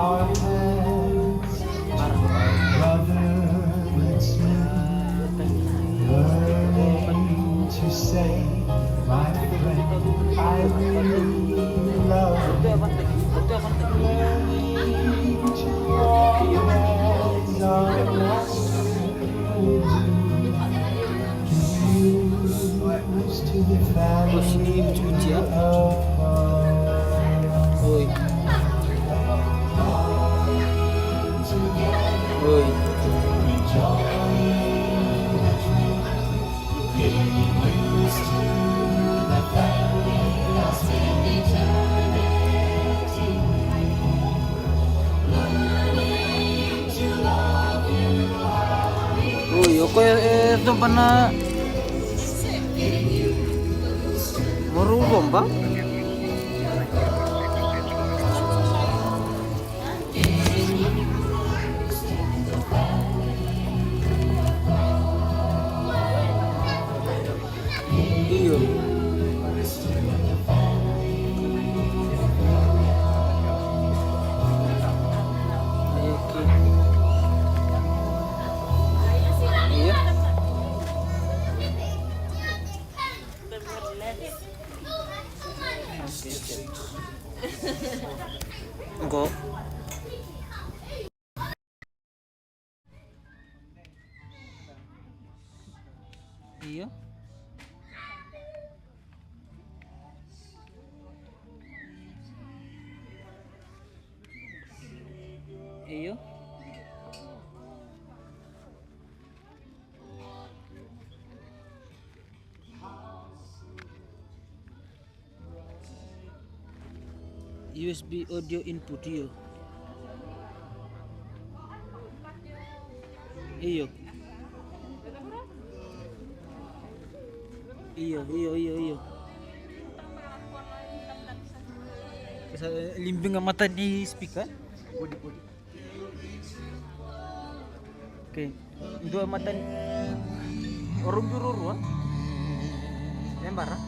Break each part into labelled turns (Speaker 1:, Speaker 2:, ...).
Speaker 1: our hands, brother, let's learning to say, my friend, I really love you. Learning to walk as our masters confused to the family apart.
Speaker 2: Oi. Oi. Oi, ako ito pa na marunong ba? Iyo. Okay. Iya. Enggak. Iya. Iya. USB audio input iyo. Iyo. Iyo. Sa limbing ang mata ni speaker. Body. Okay. Dua mata ni orang jururu ah. Lembar ah.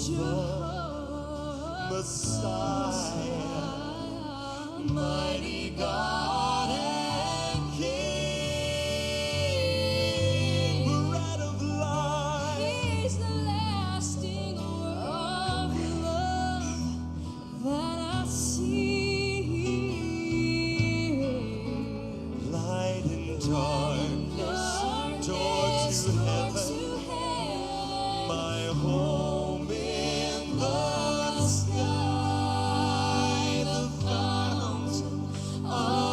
Speaker 1: Jehovah, Messiah, mighty God and King, bread of life.
Speaker 3: He's the lasting of love that I see.
Speaker 1: Light in darkness, door to heaven, my home in the sky, the fountain of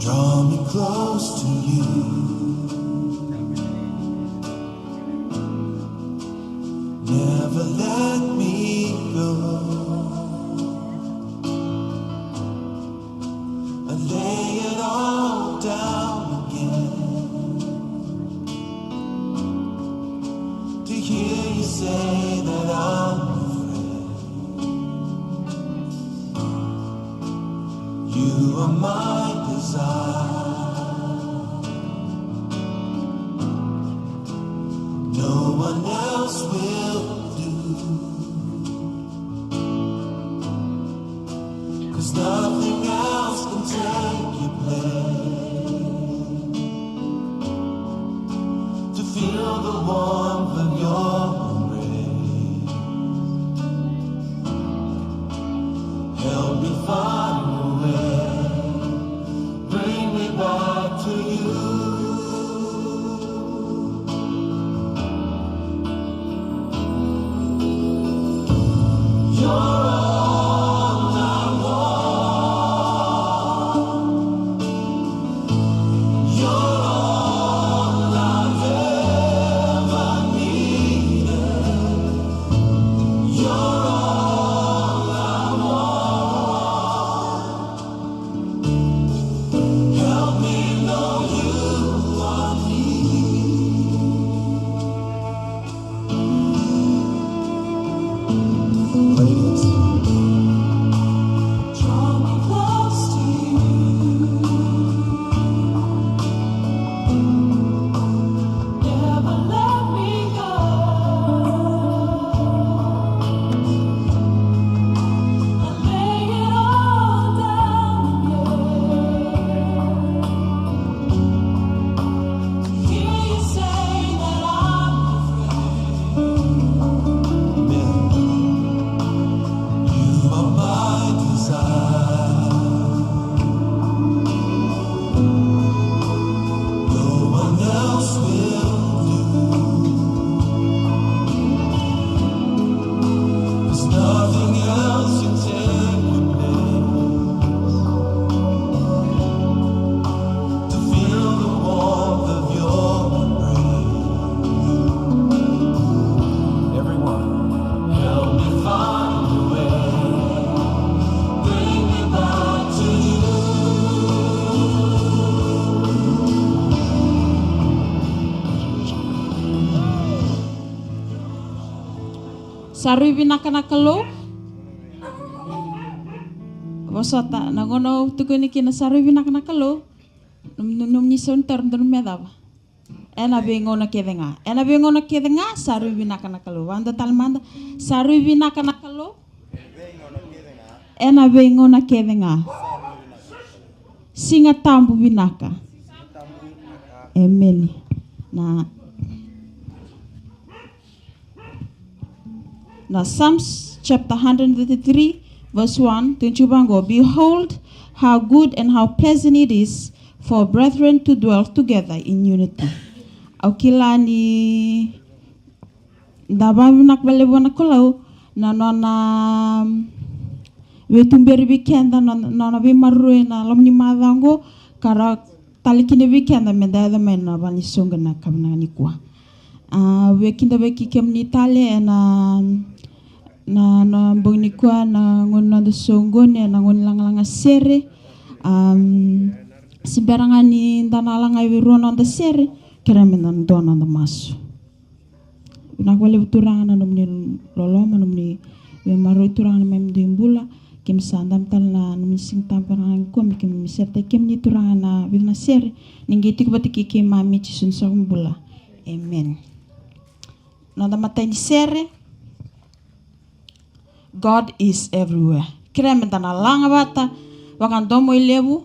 Speaker 1: Draw me close to you. Never let me go. I lay it all down again to hear you say that I'm your friend. You are my desire. No one else will do. 'Cause nothing else can take your place. To feel the warmth of your embrace. Help me find a way. Bring me back to you. You're all I want. You're all I've ever needed. You're all I want. Help me know you are near. Ladies. Draw me close to you. Never let me go. I lay it all down again. Hear you say that I'm your friend. You are my desire. No one else will do. 'Cause nothing else can take your place. To feel the warmth of your embrace. Everyone, help me find a way. Bring me back to you.
Speaker 4: Sarui vinakanakalo. Wasata nagono tukuni kina sarui vinakanakalo. Num ni sontar ndon medava. Ena bengona kedenga. Ena bengona kedenga sarui vinakanakalo. Wanda talmanda sarui vinakanakalo. Ena bengona kedenga. Singa tambu vinaka. Amen. Now Psalms chapter 133 verse 1 tunchubango, behold how good and how pleasant it is for brethren to dwell together in unity. Aukilani dabanak balebona kolau na nona wetumberi weekenda nona vimarue na lomni madango kara talikini weekenda mendada mena bani songa na kabnani kwa. Wekinda weki kemni tale na bongni kwa na ngona do songone na ngon lang sere siberangani ndanalanga wiruana nda sere keramena ndona nda masu nakwale buturanga nomni loloma nomni we maro turanga mem dimbula kem sandam tal na nomni sing tamparang ko mi kem serte kem ni turanga na wilna sere ningi tikbati ki mami chisun sakumbula. Amen. Nada matay ni sere. God is everywhere. Kira mentana langa bata wakandomo ilebu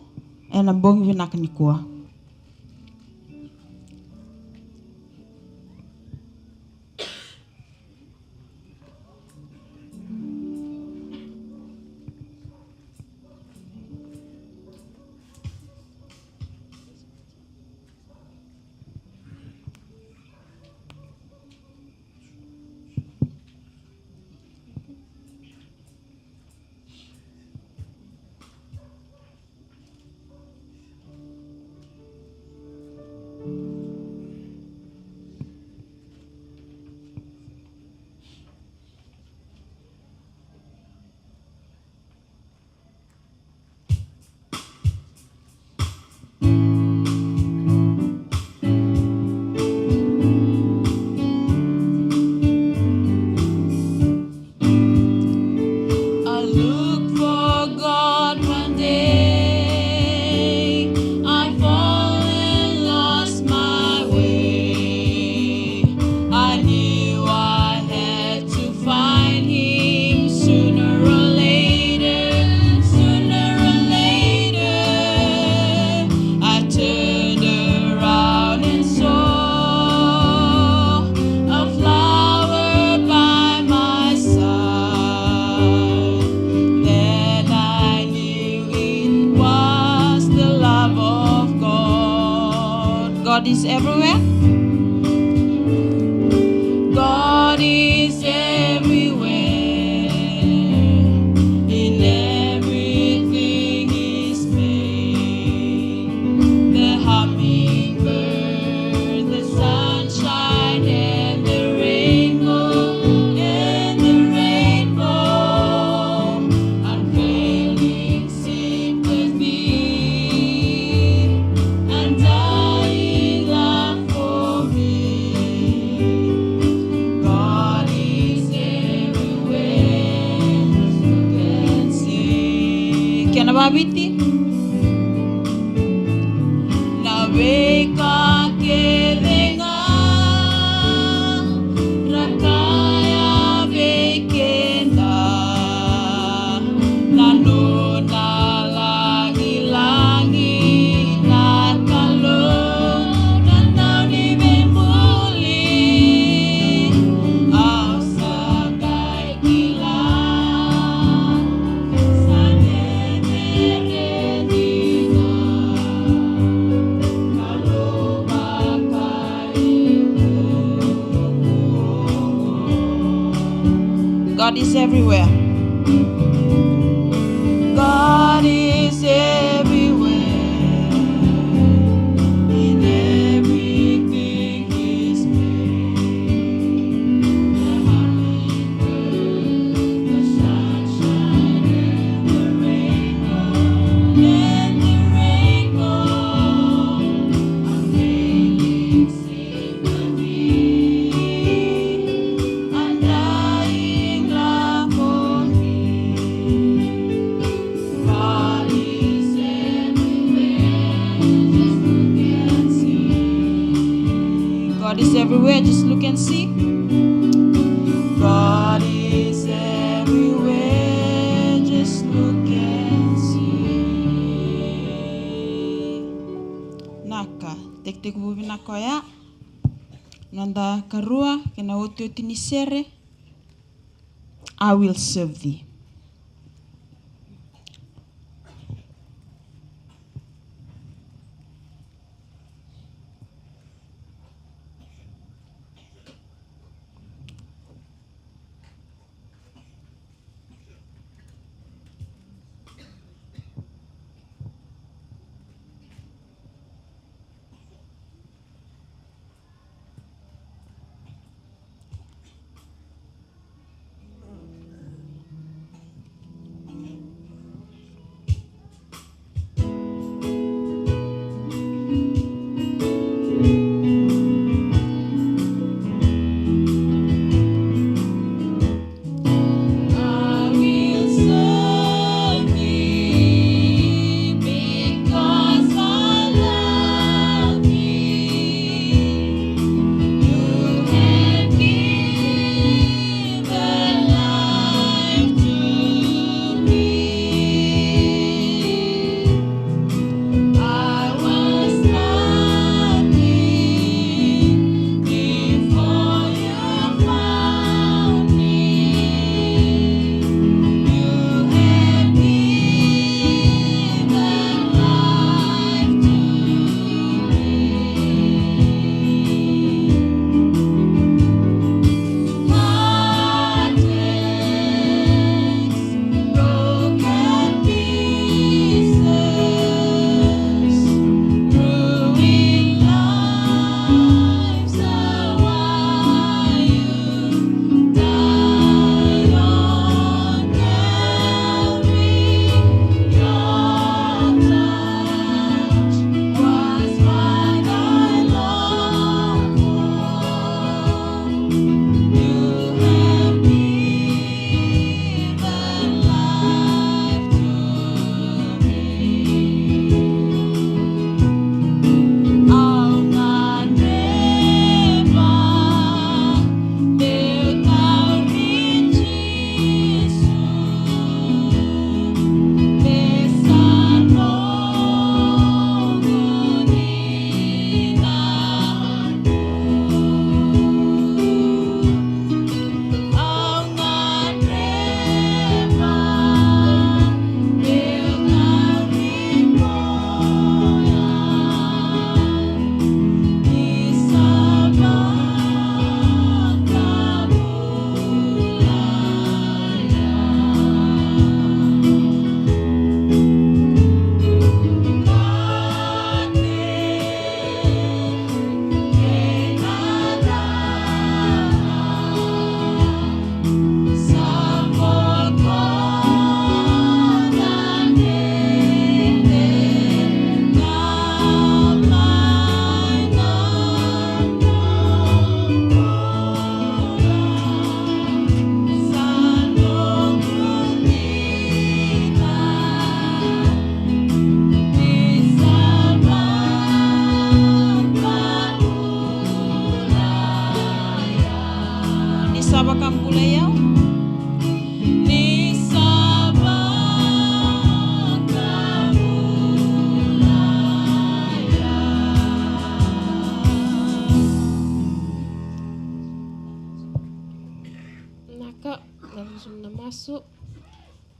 Speaker 4: ena bongi vinakanikuwa. God is everywhere. God is everywhere. In everything He's made. The hummingbird, the sunshine, and the rainbow, unfailing sympathy, undying love for me. God is everywhere, you can see. Can I it? Naveka kelenga, rakaya vekenda, nanona langi-langi, nakalo, nanauni bembuli, au sagai kilang, God is everywhere. God is everywhere. In everything He's made. The hummingbird, the sunshine, and the rainbow, unfailing sympathy, undying love for me. God is everywhere, just look and see. God is everywhere, just look and see. God is everywhere, just look and see. Naka, tek bubi nako ya. Nanda karua, kena oti ni sere. I will serve thee.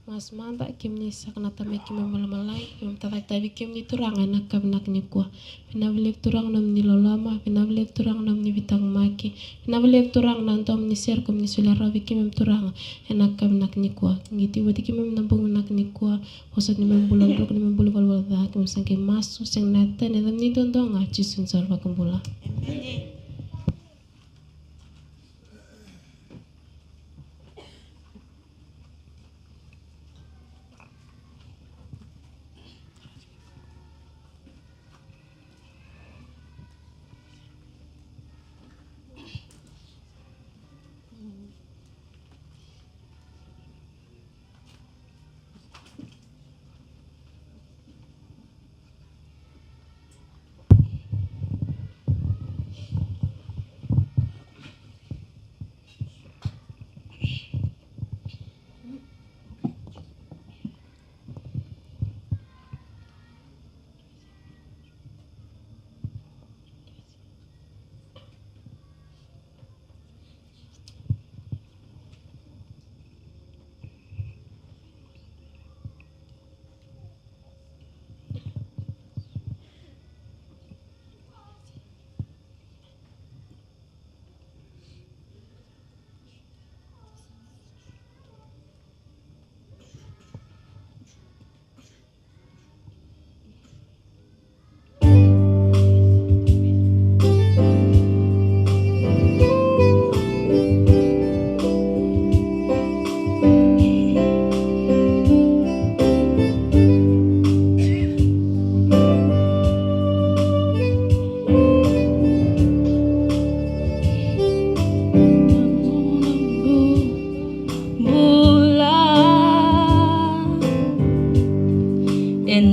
Speaker 5: Mas manta kimni sakna tame kimi malamalai kim tatak tabi kimni turang anak kabnak ni kwa pinabelek turang nam ni lolama pinabelek turang nam ni bitang maki pinabelek turang nam tom ni ser kom ni sulara bikim turang anak kabnak ni kwa ngiti wati kim nampung nak ni kwa hosat ni membulan rok ni membulu wal da kim sangke masu seng nata ni tam ni tondong jisun sarva kumbula.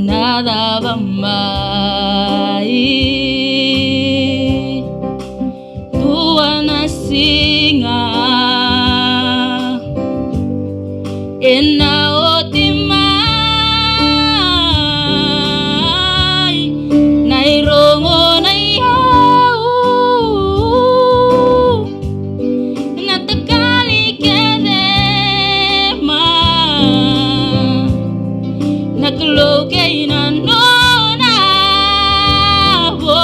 Speaker 6: nada va mai tua na singa ena otimai nai rongo nai au na takali kede ma nakloke ina nona bo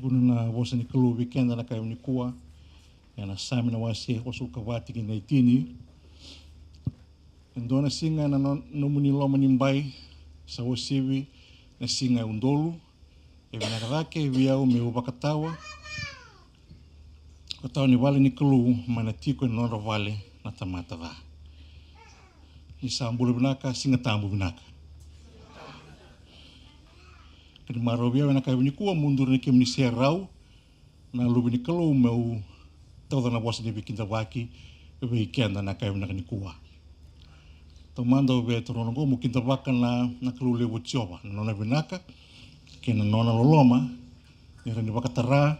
Speaker 7: Tukuna na vosa ni kalu weekend na kayo ni kuwa. Na sami na wasi kosul kawati ki na itini. Endo na singa na nomuni loma nimbai sa wasiwi na singa undolu. E vinarake viau me ubakatawa. Katawa ni wale ni kalu manatiko ni nora wale na tamata va. Ni sambulu binaka singa tambu binaka. Kani marobia binaka ni kuwa mundur ni kim ni serau na lubi ni kalu meu tau na bosa ni bikin waki ebe ikenda na kayo na kuwa. Tomando be torongo mo kinta waka na kalu lewo tioba na nona binaka kena nona loloma ni rani waka tara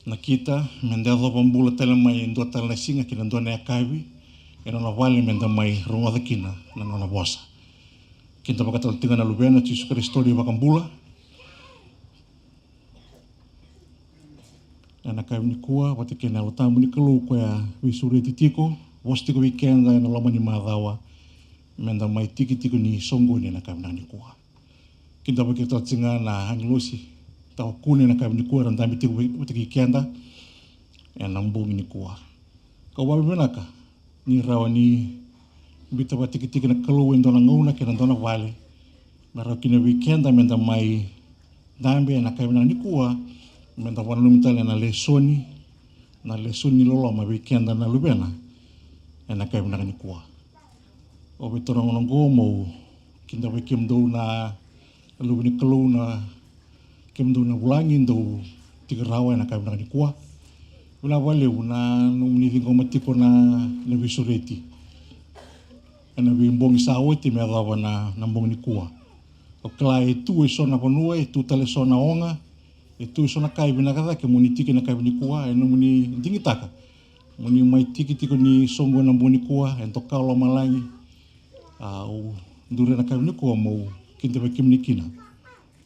Speaker 7: na kita mendado bambula tele mai ndo tele singa kina ndo na kawi e nona wale menda mai ronga kina na nona bosa. Kinta waka tele tinga na lubena Jesus Kristo di wakambula. Na kayo ni kuwa wate kena lotamu ni kalu kwa wisuri titiko wos tiko weekend na loma ni madawa menda mai tiki ni songo ni na kayo ni kuwa kinta wake tinga na hanglosi tau kune na kayo ni kuwa randami tiko wate weekend na mbungi ni kuwa kawabi menaka ni rawa ni bita wate tiki na kalu wendo na ngauna kena ndona vale mara kina weekend menda mai dambe na kayo ni kuwa menda wana lumitale na lesoni lolo ma weekend na lubena na kayo ni kuwa o betorong nongo mo kinda we kimdo na lubini kalu na kimdo na bulangin do tigarawa na kayo ni kuwa wala wale una numni dingo matiko na visureti na bimbong saweti me rawa na nambong ni kuwa o klai tu sona bonua tu tale sona onga itu sona kai binakata ke muni tiki na kai ni kuwa eno muni dingitaka muni mai tiki ni songo na muni kuwa ento kalo malangi au dure na kai ni kuwa mo kinta bakim ni kina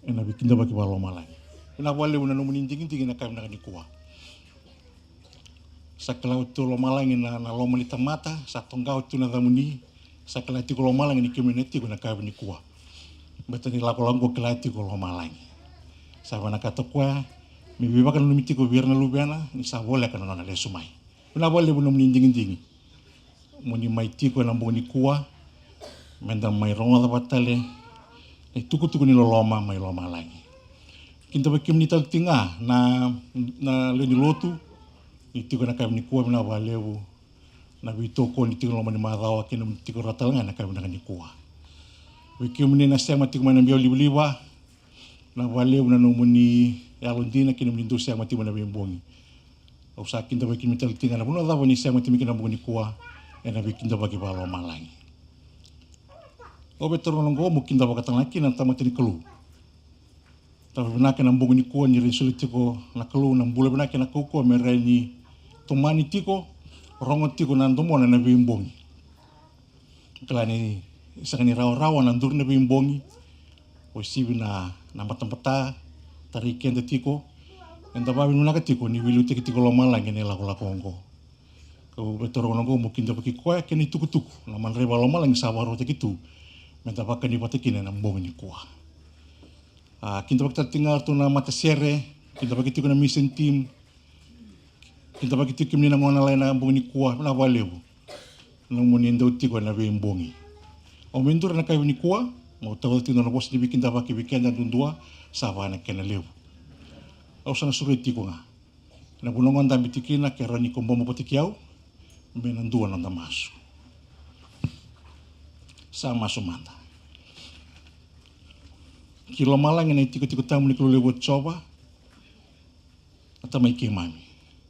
Speaker 7: ena bikinda baki balo malangi ina wale una muni tiki na kai ni kuwa sakala tu lo malangi na lo mani tamata sa tonggau tu na damuni sakala tiko lo malangi ni community na kai ni kuwa betani lako kala tiko lo malangi sawa na katokwa mi biba kan lumiti ko birna lubiana ni sa wole kan na le sumai una wole bu nom ndingi moni mai tiko na mboni kuwa menda mai ronga da batale e tuku ni loloma mai loma lagi kinta bakim ni tal tinga na le ni lotu ni tiko na kam ni kuwa na valeu na bitoko ni tiko loma ni madawa kinum tiko ratalanga na kam ni kuwa bikim ni na sema tiko mana bioli liwa na wale una nomuni ya londina kina mlindo sia mati mana bimbongi au sakin da bakin metal tinga na buna da boni sia mati mikina boni kuwa ena bikin da bagi balo malangi o betor nongo mukin da bakatang laki na tamati ni kelu ta buna kana boni kuwa ni resultiko na kelu na bula buna kana kuko mereni tomani tiko rongo tiko na ndomo na bimbongi klani sakani rawa na ndur na bimbongi o sibi na mata tariken de tiko enda babi nuna tiko ni wilu tiko lo malang ni la kongo ko betor nongo mungkin da baki ko keni tuku na man reba lo malang sawaro tikitu menta baka ni patikin na mbong ni kuwa kinta bakta tingal to na mata sere kinta baki tiko na mission team kinta baki tiko ni na ngona lain na mbong ni kuwa na valeu no munindo tiko na bimbongi o mendur na kayo ni kuwa mau tahu tino na bos dibikin da baki weekend na dundua savana kena leu au sana suri tiko nga na bunongon da bitikina ke rani kombomo potikiau benandua na masu sama sumanda kilo malang na tiko tamu ni leu coba atamai kimami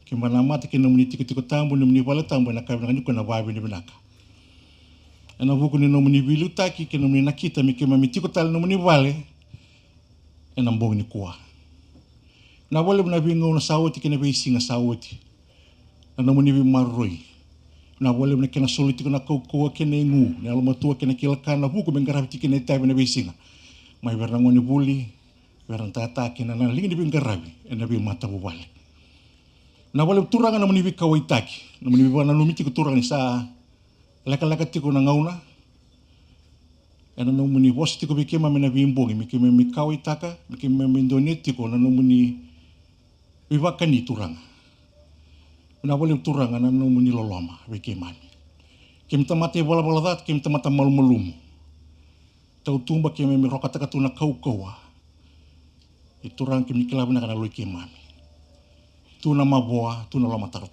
Speaker 7: kimana mata kena muni tiko tamu ni wala tamu na kabina ni kuna babi ni binaka ana buku ni nomuni bilu taki ke nomuni nakita mi ke mamitiko tal nomuni vale ena mbong ni kuwa na wale na bingo na sawoti ke na bisinga sawoti na nomuni bi maroi na wale na kena soliti na ko ke na ngu na almatua ke na kilaka na buku bengarabiti ke na tabi na bisinga mai berangoni buli berantata ke na lingi ni bengarabi ena bi mata wale na wale turanga nomuni bi kawaitaki nomuni bi na lumiti ko turanga sa laka tiko na ngauna ena no muni bos tiko bikema mena bimbongi mikime mikau itaka mikime mindonetiko na no muni Viwaka ni turanga. Na wale turanga na no muni loloma weke mami. Kim tamate bola dat kim tamata malum. Tau tumba kim me rokata katuna kau. Iturang kim nikila na kana loike mami. Tuna maboa, tuna loma taru.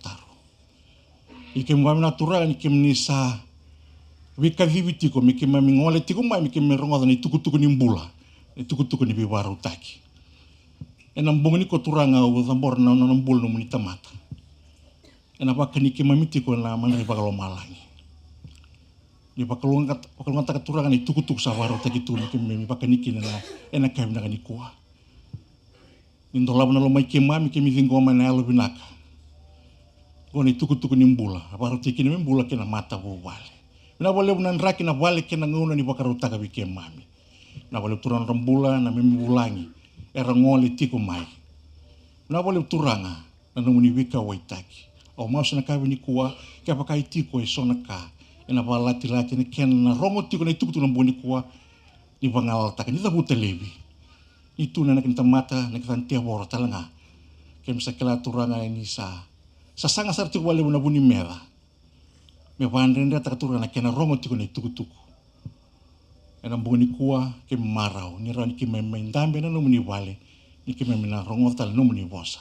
Speaker 7: Ikim mami na turanga kim ni sa wika vivitiko mikim mami ngole tiko mai mikim me rongoda ni tuku ni mbula. Ni tuku ni biwaru taki. Enam bongni ko turanga o zambor na mbul no muni tamata. Ena pa kaniki mamiti ko na manai bakalo malangi. Ni pakalunga turanga ni tuku sa waro taki tu ni kimi pakaniki na ena kaim na kanikua. Indolab na lo mai kemami kimi vingoma na alo binaka. Ko ni tuku ni mbula. Waro tiki ni mbula kena mata wo wale. Na wale unan raki na wale kena nguna ni bakarutaka wikemami. Na wale turang rambula na mimi bulangi. Era ngole tiko mai. Na wale turanga na numuni wika waitaki. O mausa na kawi ni kuwa kia pakai tiko e sona ka. Ena walati ni kena na rongo tiko na itukutu na mbuni kuwa ni wangalataka. Nita buta lebi. Itu na nakita mata nakita ntia woro talanga. Kia misa kela turanga ni sa. Sasanga sarti wale unabuni mera. Me wandrende atakaturanga na kena rongo tiko na itukutuku. Ena mbuni kuwa ke marau ni rani ki ndambe na numuni wale ni ki na rongo tal numuni bosa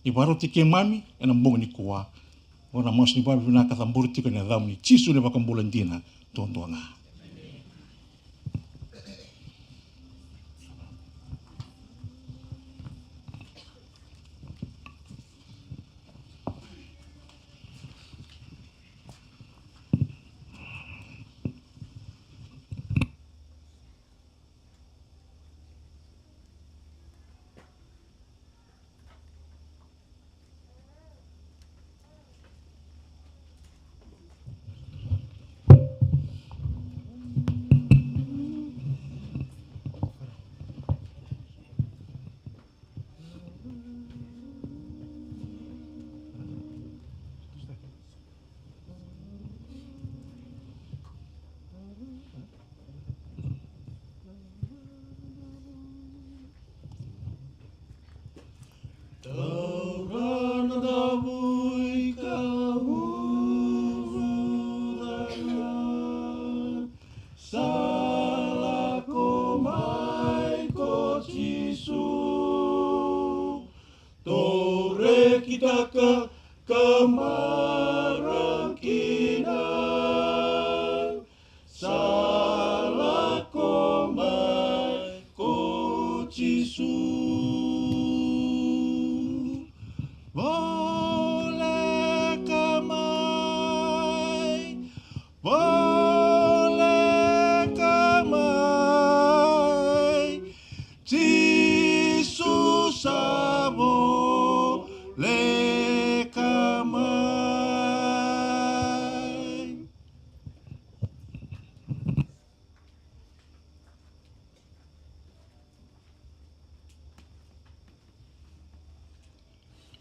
Speaker 7: i baro tike mami ena mbuni kuwa ona mos ni babi na katamburu tiko na damu ni chisu le bakambulandina tondonga.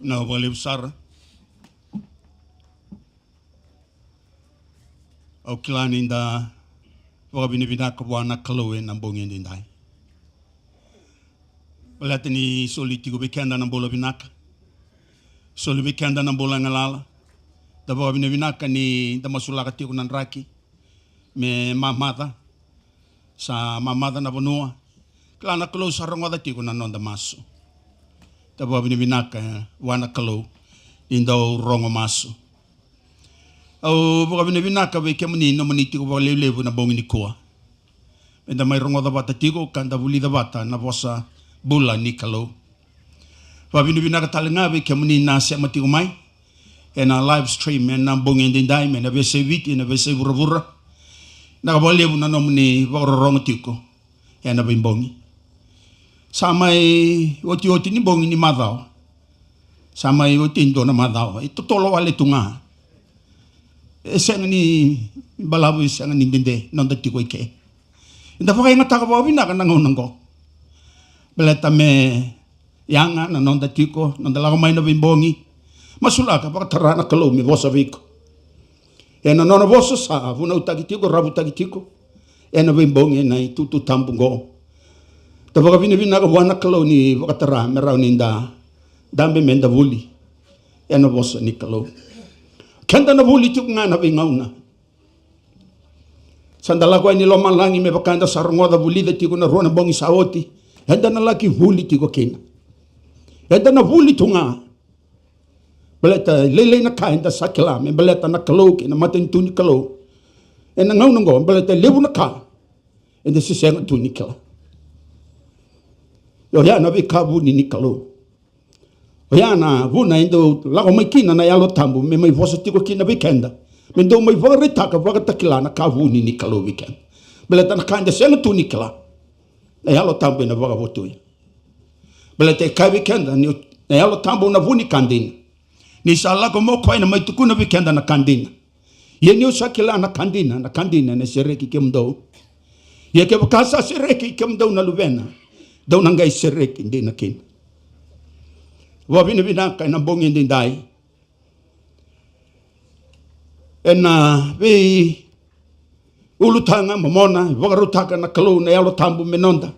Speaker 8: Na wale besar au kilani inda wakabinibina kawana kaloe na mbongi ndai balati ni soliti go bekenda na bola binaka soli bekenda na bola ngalala da wakabinibina ni da masulaka tiko nan raki me mamada sa mamada na bonua klana kalo sarongo da tiko na nonda maso tabo binibinaka wana kalo indo rongo maso au boka binibinaka we kemuni no maniti ko lebu na bongi ni koa enda mai rongo da bata tiko kanda buli da bata na bosa bula ni kalo fa binibinaka talenga we kemuni na se mati ko mai ena live stream na bongi ndai me na bese viti na bese burabura na ko lebu na no mani rongo tiko ena bimbongi samai oti ni bongi ni madao samai oti ndo na madao ito tolo wale tunga eseng ni balabu eseng ni dende nonda tiko ike inda fa nga taka bawi na kanang unangko beleta me yanga na nonda tiko nonda la mai na bimbongi masulaka pa tarana kalo mi vosa viko ena nono vosa sa vuna utaki tiko rabu taki tiko ena bimbongi na itu tambungo Tabaka binibina ka wana kalo ni wakatara merau ninda Dambe menda vuli. Ena vosa ni kalau. Kenda na vuli tuk nga na vingauna. Sandala ko ni loma langi me bakanda sarungoda vuli da tigo na rona bongi saoti. Henda na laki vuli tigo kina. Henda na vuli tunga. Baleta lele na kainda sakila me baleta na kalau kina matin tuni kalau. Ena ngau ngo baleta lebu na ka. Enda sisenga tuni kala. Yo ya na vikabu ni kalau. Oya na vuna indo lago mai kina na yalo tambu me mai vosa tigo kina weekenda. Me do mai vore taka vaga takila na ka vuni ni kalo weekend. Beleta na kanda senga tu ni kala. Na yalo tambu na vaga votu. Beleta ka weekenda ni na yalo tambu na vuni kandina. Ni sala ko mo ko na mai tukuna weekenda na kandina. Ye ni usakila na kandina na sereki kemdo. Ye ke bakasa sereki kemdo na luvena. Do na ngai sereki ndina kina. Wabina binaka na bongin din dai. Ena vi ulutanga mamona wagarutaka na kalau na yalo tambu menonda.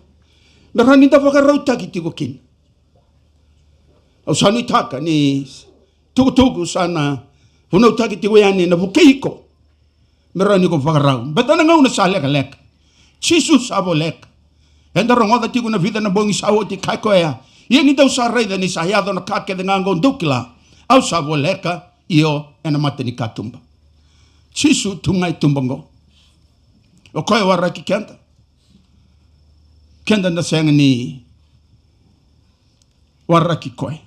Speaker 8: Narani da wagarutaki tigo kin. Au sani taka ni tugu sana hunutaki tigo yani na bukeiko. Merani ko wagarau. Betana ngau na saleka lek. Jesus abo lek. Enda rongoda tigo na vida na bongi sawo ti kaikoya. Ia ni tau sa reida ni sa hiado na kake de ngango ndukila. Au sa voleka io ena mate ni katumba. Chisu tungai tumbango. O koe waraki kenda. Kenda na senga ni waraki koe.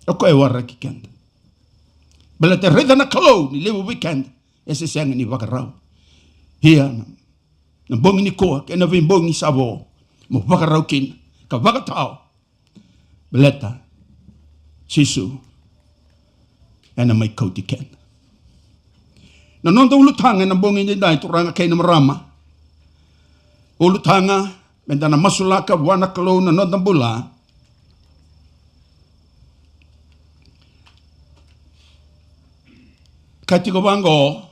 Speaker 8: O koe waraki kenda. Bela te reida na kalau ni lewu weekend. Ese senga ni wakarau. Hia na bongi ni koa. Kena vim bongi sabo. Mo wakarau kin. Ka wakatao. Beleta, Sisu, ena mai kauti ken. Na nonda ulutanga na bongi ni dai turanga kay na marama. Ulutanga, menda na masulaka wana kalau na nonda bula. Katigo bango,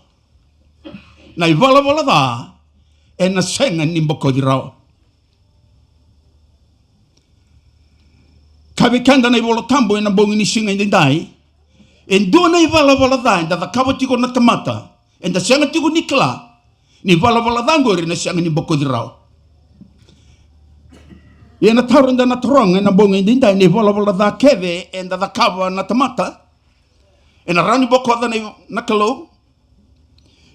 Speaker 8: na iwala da, ena senga nimboko di rao. Kabikanda na iwala tambo ena bongi ni singa indi dai. Endo na iwala dai, da kaba tigo na tamata. Enda senga tigo nikla. Ni iwala dango rin na senga ni boko di rao. Ena tarun da na trong ena bongi indi dai, ni iwala da keve, enda da kaba na tamata. Ena rani boko da na kalo.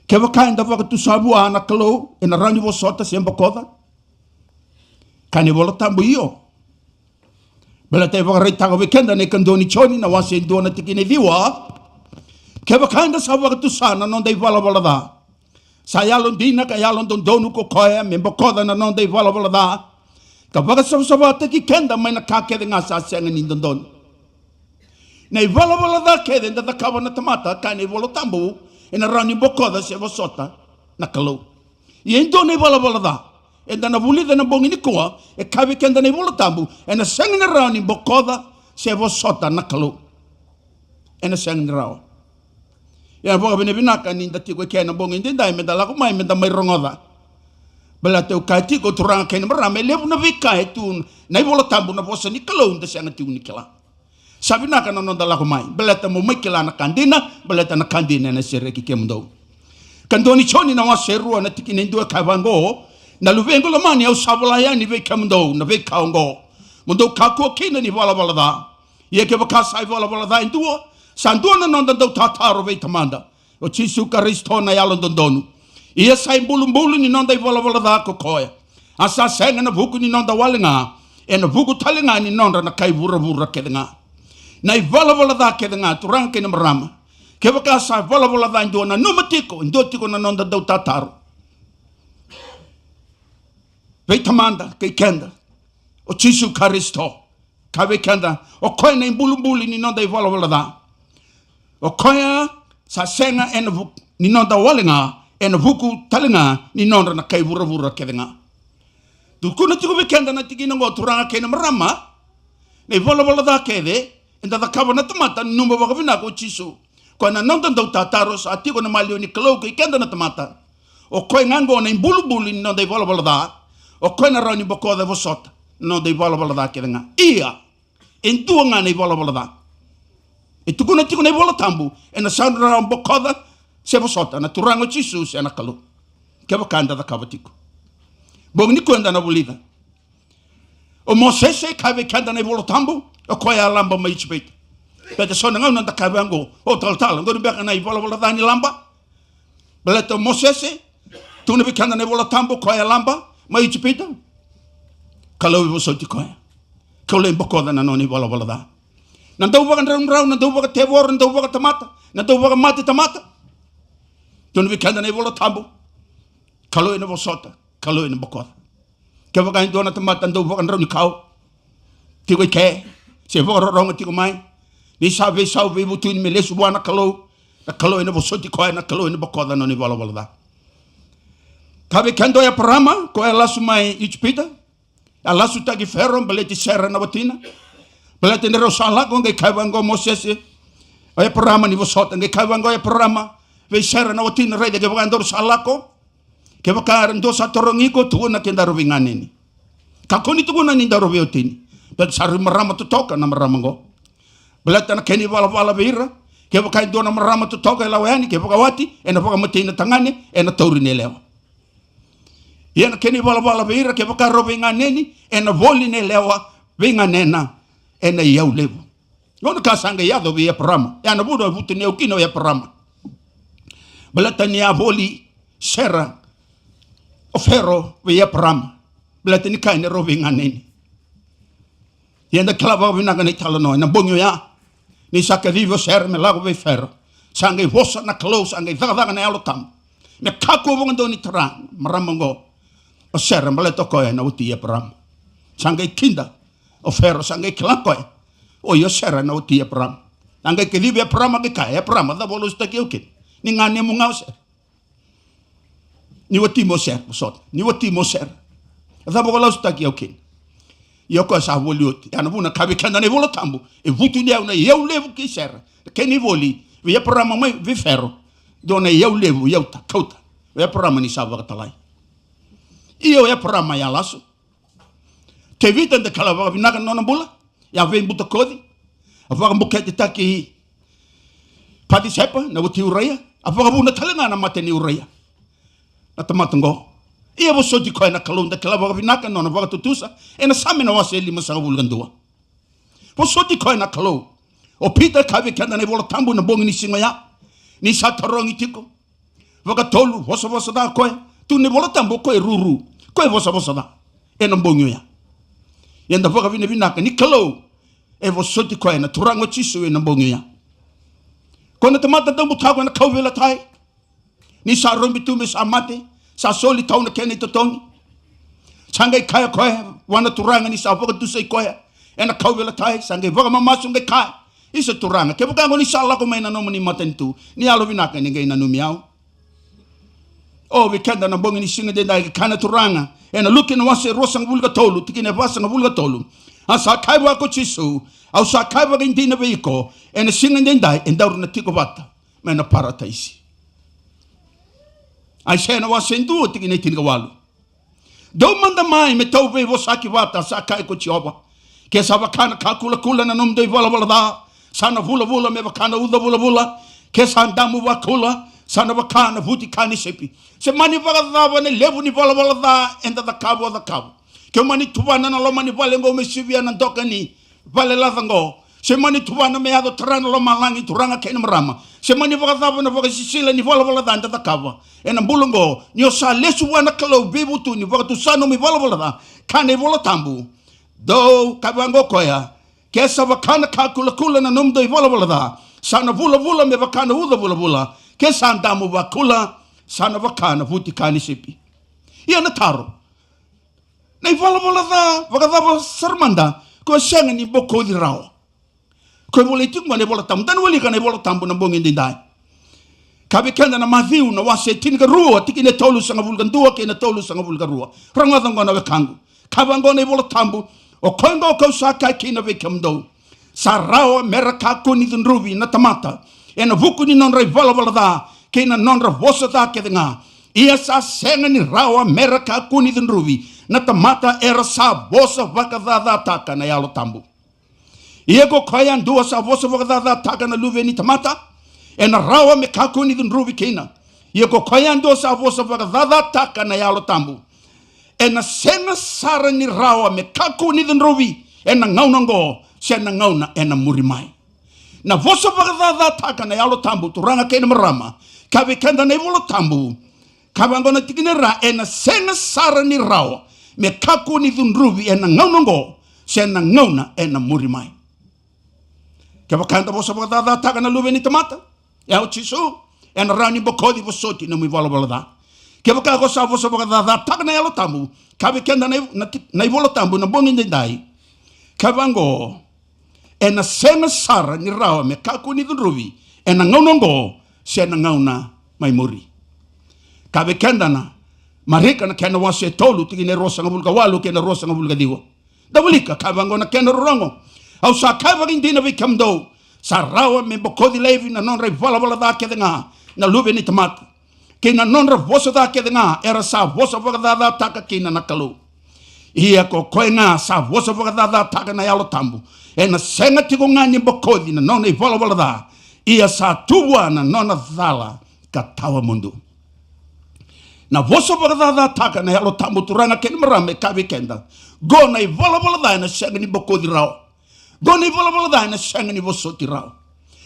Speaker 8: Keva kain da wakatu sabua na kalo, ena rani bo sota siya boko da. Kani iwala tambo iyo. Bela te wakareitaga wikenda ne kandoni choni na wasi indona tikine viwa. Keva kanda sa wakatu sana nonda iwala da. Sa yalon dina ka yalon dondonu ko koya membo koda na nonda iwala da. Ka wakasawa teki kenda may nakakede nga sa senga ni dondon. Na iwala da kede nda kawa na tamata kani iwala tambu ina rani bokoda siya wasota na kalau. Yendona iwala da. Enda na vuli na bongi ni koa e kavi kenda na iwala tambu ena sengi na rao ni bokoda se vo sota na kalu ena sengi na rao ya boga bine binaka ni ndati ko kena bongi ndi dai menda lako mai menda mai rongoda bela te ukati ko turanga kena marame levu na vika etu na iwala tambu na vosa ni kalu nda senga tiu ni kila sabinaka na nonda lako mai bela te mo mikila na kandina bela te na kandina na sereki kemdo kandoni choni na waserua na tikine ndua kavango na luvengo la mani au sabalaya ni ve kamdo na ve kaongo mundo kako kina ni wala da ye ke bakasa wala da indua sandua na nonda do tataro ve tamanda o chisu karisto na yalo dondonu ia sai bulu ni nonda wala da ko koya asa senga na vuku ni nonda walinga e na vuku talinga ni nonda na kai vura kedenga na wala da kedenga turang ke na marama ke bakasa wala da indua na numatiko indotiko na nonda do tataro Vei tamanda, kei kenda. O Chisu Karisto. Ka vei kenda. O koe na imbulumbuli ni nonda i wala da. O koe sa senga ena vuku. Ni nonda walinga. Ena vuku talinga. Ni nonda na kai vura kedenga. Tukuna tiko vei kenda na tiki nango turanga kei na marama. Na i wala da kede. Enda da kaba na tamata. Numba waka vinako o Chisu. Koe na nonda ndau tataro sa tiko na malio ni kalau kei kenda na tamata. O koe ngango na imbulumbuli ni nonda i wala da. O koe na rau ni bokoda vo sota. No dei wala da kedenga. Ia. En tua ngā nei wala wala da. E tukuna tiku nei wala tambu. E na sound around bokoda. Se wasota. Na turango Jesus e na kalu. Kewa kanda da kawa tiku. Bong ni kuenda na bulida. O Mosese kawe kanda nei wala tambu. O koe a lamba mai chipeta. Peta sona ngau nanda kawe ango. O tal. Ngoru beka nei wala wala da ni lamba. Beleta Mosese. Tuna bi kanda nei wala tambu. Koe a lamba. Mai chipeta. Kalau ibu soti koe. Kau le bokoda na noni wala wala da. Nandau waka rau, nandau waka tewor, nandau waka tamata, nandau waka mate tamata. Tunu bikanda na wala tambu. Kalau ina bosota, kalau ina bokoda. Ke waka ina dona tamata, nandau waka rau ni kau. Tiko ke, se waka ronga tiko mai. Ni sabe butu ni melesu wana kalau. Na kalau ina bosoti koe, na kalau ina bokoda noni wala wala da. Kabe kendo ya parama, koe lasu mai ichpita. Alasu tagi ferro beleti serra na watina beleti nero sala ko ngai kaiwango Moses ay programa ni bosota ngai kaiwango ay programa ve serra na watina rei de gavando sala ko ke bakar ndo sa torongi ko tu na kenda robingane ni kakoni tu na ni ndaro beotini bet sar marama tu toka na marama go beleti na keni wala beira ke bakar ndo na marama tu toka la wani ke bakawati ena baka matina tangane ena tauri ne lewa. Ia na keni wala beira ke waka robe ngā neni, e na voli ne lewa, venga nena, e na iau lewa. Ngona ka sanga iado vi e parama, e ana budo vutu ne ukino e parama. Belata ni a voli, sera, o ferro vi e parama. Belata ni kaine robe ngā neni. Ia na klava vinaga ne talanoa, na bongyo ya, ni saka vivo sera me lago vi ferro. Sanga i vosa na kalo, sanga i dhagaga na alo tam. Me kako vongando ni tarang, maramango. O sera maleta koe na uti e param. Sanga i kinda. O ferro sanga i kila koe. O i o sera na uti e param. Sanga i ke libe e parama ke kai. E parama da bolo usta ki ukin. Ni ngane mo ngau ser. Ni wati mo ser. Ni wati mo ser. Da bolo usta ki ukin. I o koe sa woli uti. Ana vuna kabe kanda ne volo tambu. E vutu ni au na iau levu ki sera. Ke ni voli. Vi e parama mai vi ferro. Do na iau levu iau ta kauta. Vi e parama ni sa wakatalai. Iyo ya parama ya lasu. Te vita de kalawaka vinaka nona bula. Ya vei buta kodi. Afaka mbukete taki pati sepa na wuti uraya. Afaka buna talenga na mate ni uraya. Na tamatango. Iya boso di koe na kalunda kalawaka vinaka nona waka tutusa. E na sami na wase lima sanga bulgandua. Boso di koe na kalau. O pita kawe kanda na iwola tambu na bongi ni singa ya. Ni sa tarongi tiko. Waka tolu wasa da koe. Tu ne vola tambo koe ruru. Koe vosa da. E na mbongyo ya. Yanda waka vina vinaka ni kalau. E vosoti koe na turango chisu e na mbongyo ya. Kona tamata tambu tago na kauvela tai. Ni sa rombi tume sa mate. Sa soli tau na kene totongi. Sangai kaya koe. Wana turanga ni sa waka tusai koe. E na kauvela tai. Sangai waka mamasu ngai kaya. Isa turanga. Ke waka ngoni sa lako mai na nomo ni matentu. Ni alo vinaka ni ngai na numiau. O we kenda na bongi ni singa de dai kana turanga ena luki na wase rosa ngulga tolu tikine vasa ngulga tolu asa kaiwa ko chisu au sa kaiwa gintina veiko ena singa de dai endaur na tiko vata mena parataisi ai sena wase ndu tikine tinga walu do manda mai me tau ve vosaki vata sa kai ko chioba ke sa vakana kula na nom de wala da sana vula me vakana vula ke sa ndamu vakula sana vakana vuti kani sepi se mani vagadava ne levu ni vala da enda da cabo ke mani tuvana na lo mani vale ngo mesivia na ndoka ni vale lava ngo se mani tuvana me ado trana lo malangi turanga kene marama se mani vagadava na vagasisila ni vala da enda da cabo ena mbulungo ni osa lesu wana kalo bibu tu ni vagatu sano mi vala da kane vola tambu do kabango koya ke sa vakana kula na nomdo vala da sana vula me vakana vula ke sandamu vakula sana vakana vuti kani sepi. Ia na taro. Nei vala da vakadava sarmanda ko senga ni boko di rao. Ko mole tik mane bola tam dan wali kana bola tambu na bongi ndai. Kabe kenda na mathiu na wase tinga rua tikine tolu sanga vulgan dua ke na tolu sanga vulgan rua. Ranga ngona wekangu. Kabango ne bola tambu o kongo ko saka kina vekamdo. Sarao meraka ko ni rubi na tamata. Ena vuku ni non rai vala da ke na non ra vosa da ke nga ia sa senga ni rawa meraka kuni den rubi na tamata era sa vosa vaka da taka na yalo tambu Ia ko kaya ndua sa vosa vakadada taka na luve ni tamata. E na rawa me kaku ni dhunruvi kina. Ia ko kaya ndua sa vosa vakadada taka na yalo tambu. E na sena sara ni rawa me kaku ni dhunruvi. E na ngauna ngo, se na ngauna e na murimai. Na vosa vakadada taka na yalo tambu, turanga kena marama. Kawe kenda na ivolo tambu. Kawe angona tikinera e na sena sara ni rawa. Me kaku ni dhunruvi e na ngauna ngo, se na ngauna e na murimai. Kaya kanda vosa vakadada taka na luve ni tamata. E au chisu, e na rani bokodi vosoti na mwivala valada. Kaya kaya kosa vosa vakadada taka na yalo tambu. Kawe kenda na ivolo tambu na bongi ndendai. Kaya ngo, e na sena sara ni rawa me kaku ni dhunruvi. E na ngauna ngo, se na ngauna mai muri. Kawe kenda na, marika na kena wase tolu tiki ne rosa ngabulka walu kena rosa ngabulka diwa. Dawalika kaya ngo na kena rorongo. Au sa kaya vagindina vikamdo. Sa rawa me bokodi levi na non vala vala da kede nga. Na luve ni tamata. Kina non vosa da kede nga. Era sa vosa vakadada taka kina na kalu. Ia ko koe nga sa vosa vakadada taka na yalo tambu. E na senga tiko nga ni bokodi na non vala vala da. Ia sa tuwa na non dhala katawa mundu. Na vosa vakadada taka na yalo tambu turanga kene marame kawe kenda. Go na vala vala da na senga ni bokodi rao. Go na vala vala da na senga ni vosoti rao.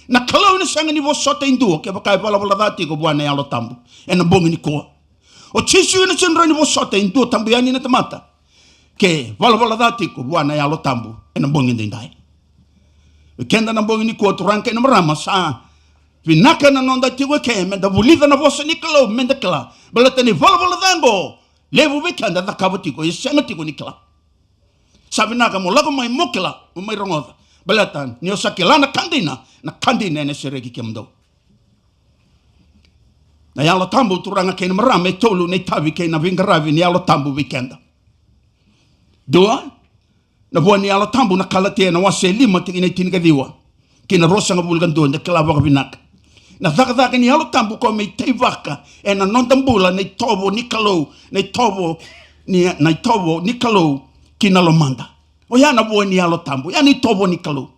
Speaker 8: Na kalau na senga ni vosota induo ke pakai vala vala da tiko buana yalo tambu. E na bongi ni koa. O chisu na senra ni vosota induo tambu yani na tamata. Ke vala vala da tiko buana yalo tambu. E na bongi ndendai. Kenda na bongi ni koa turanga kene marama sa. Vinaka na nonda tiko ke menda vulida na vosa ni kalau menda kala. Balata ni vala vala da ngo. Levu wikanda da kabo tiko. E senga tiko ni kala. Sabi naka mo lago mai mokela mai rongoda balatan ni osakela na kandina ne seregi kemdo na yalo tambu turanga ken marame tolu ne tavi ken na vingaravi ni yalo tambu weekenda doa na boni yalo tambu na kalate na wase lima tingine tinga diwa kina rosa ngabulgan do na klava binak na zakazaka ni yalo tambu ko me tevaka e na non tambula ne tobo nikalo ne tobo ni na tobo nikalo kina lomanda. O yana buo ni yalo tambu. Yani tobo ni kalu.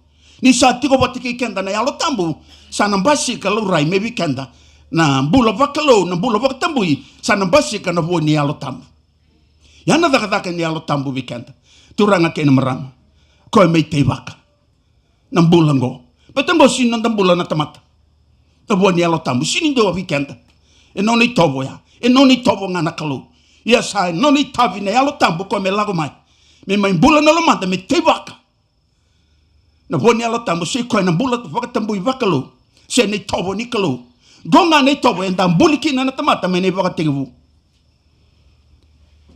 Speaker 8: Ni sa tiko batiki kenda na yalo tambu. Sa nambasi kalu rai mebi kenda. Na mbula vakalo, na mbula vakatambui. Sa nambasi ka na buo ni yalo tambu. Yana dhaka ni yalo tambu vikenda. Turanga kena marama. Koe mei te waka. Na mbula ngo. Betango sino na mbula na tamata. Na buo ni yalo tambu. Sinindo vikenda. E noni tobo ya. E noni tobo nga na kalu. Yes, I noni tavi na yalo tambu koe me lago mai. Me mai bula na lomanda me te waka. Na boni ala tambu se koe na bula waka tambu I wakalo. Se ne tobo ni kalo. Gonga ne tobo e nda mbuli ki na tamata me ne waka tegevu.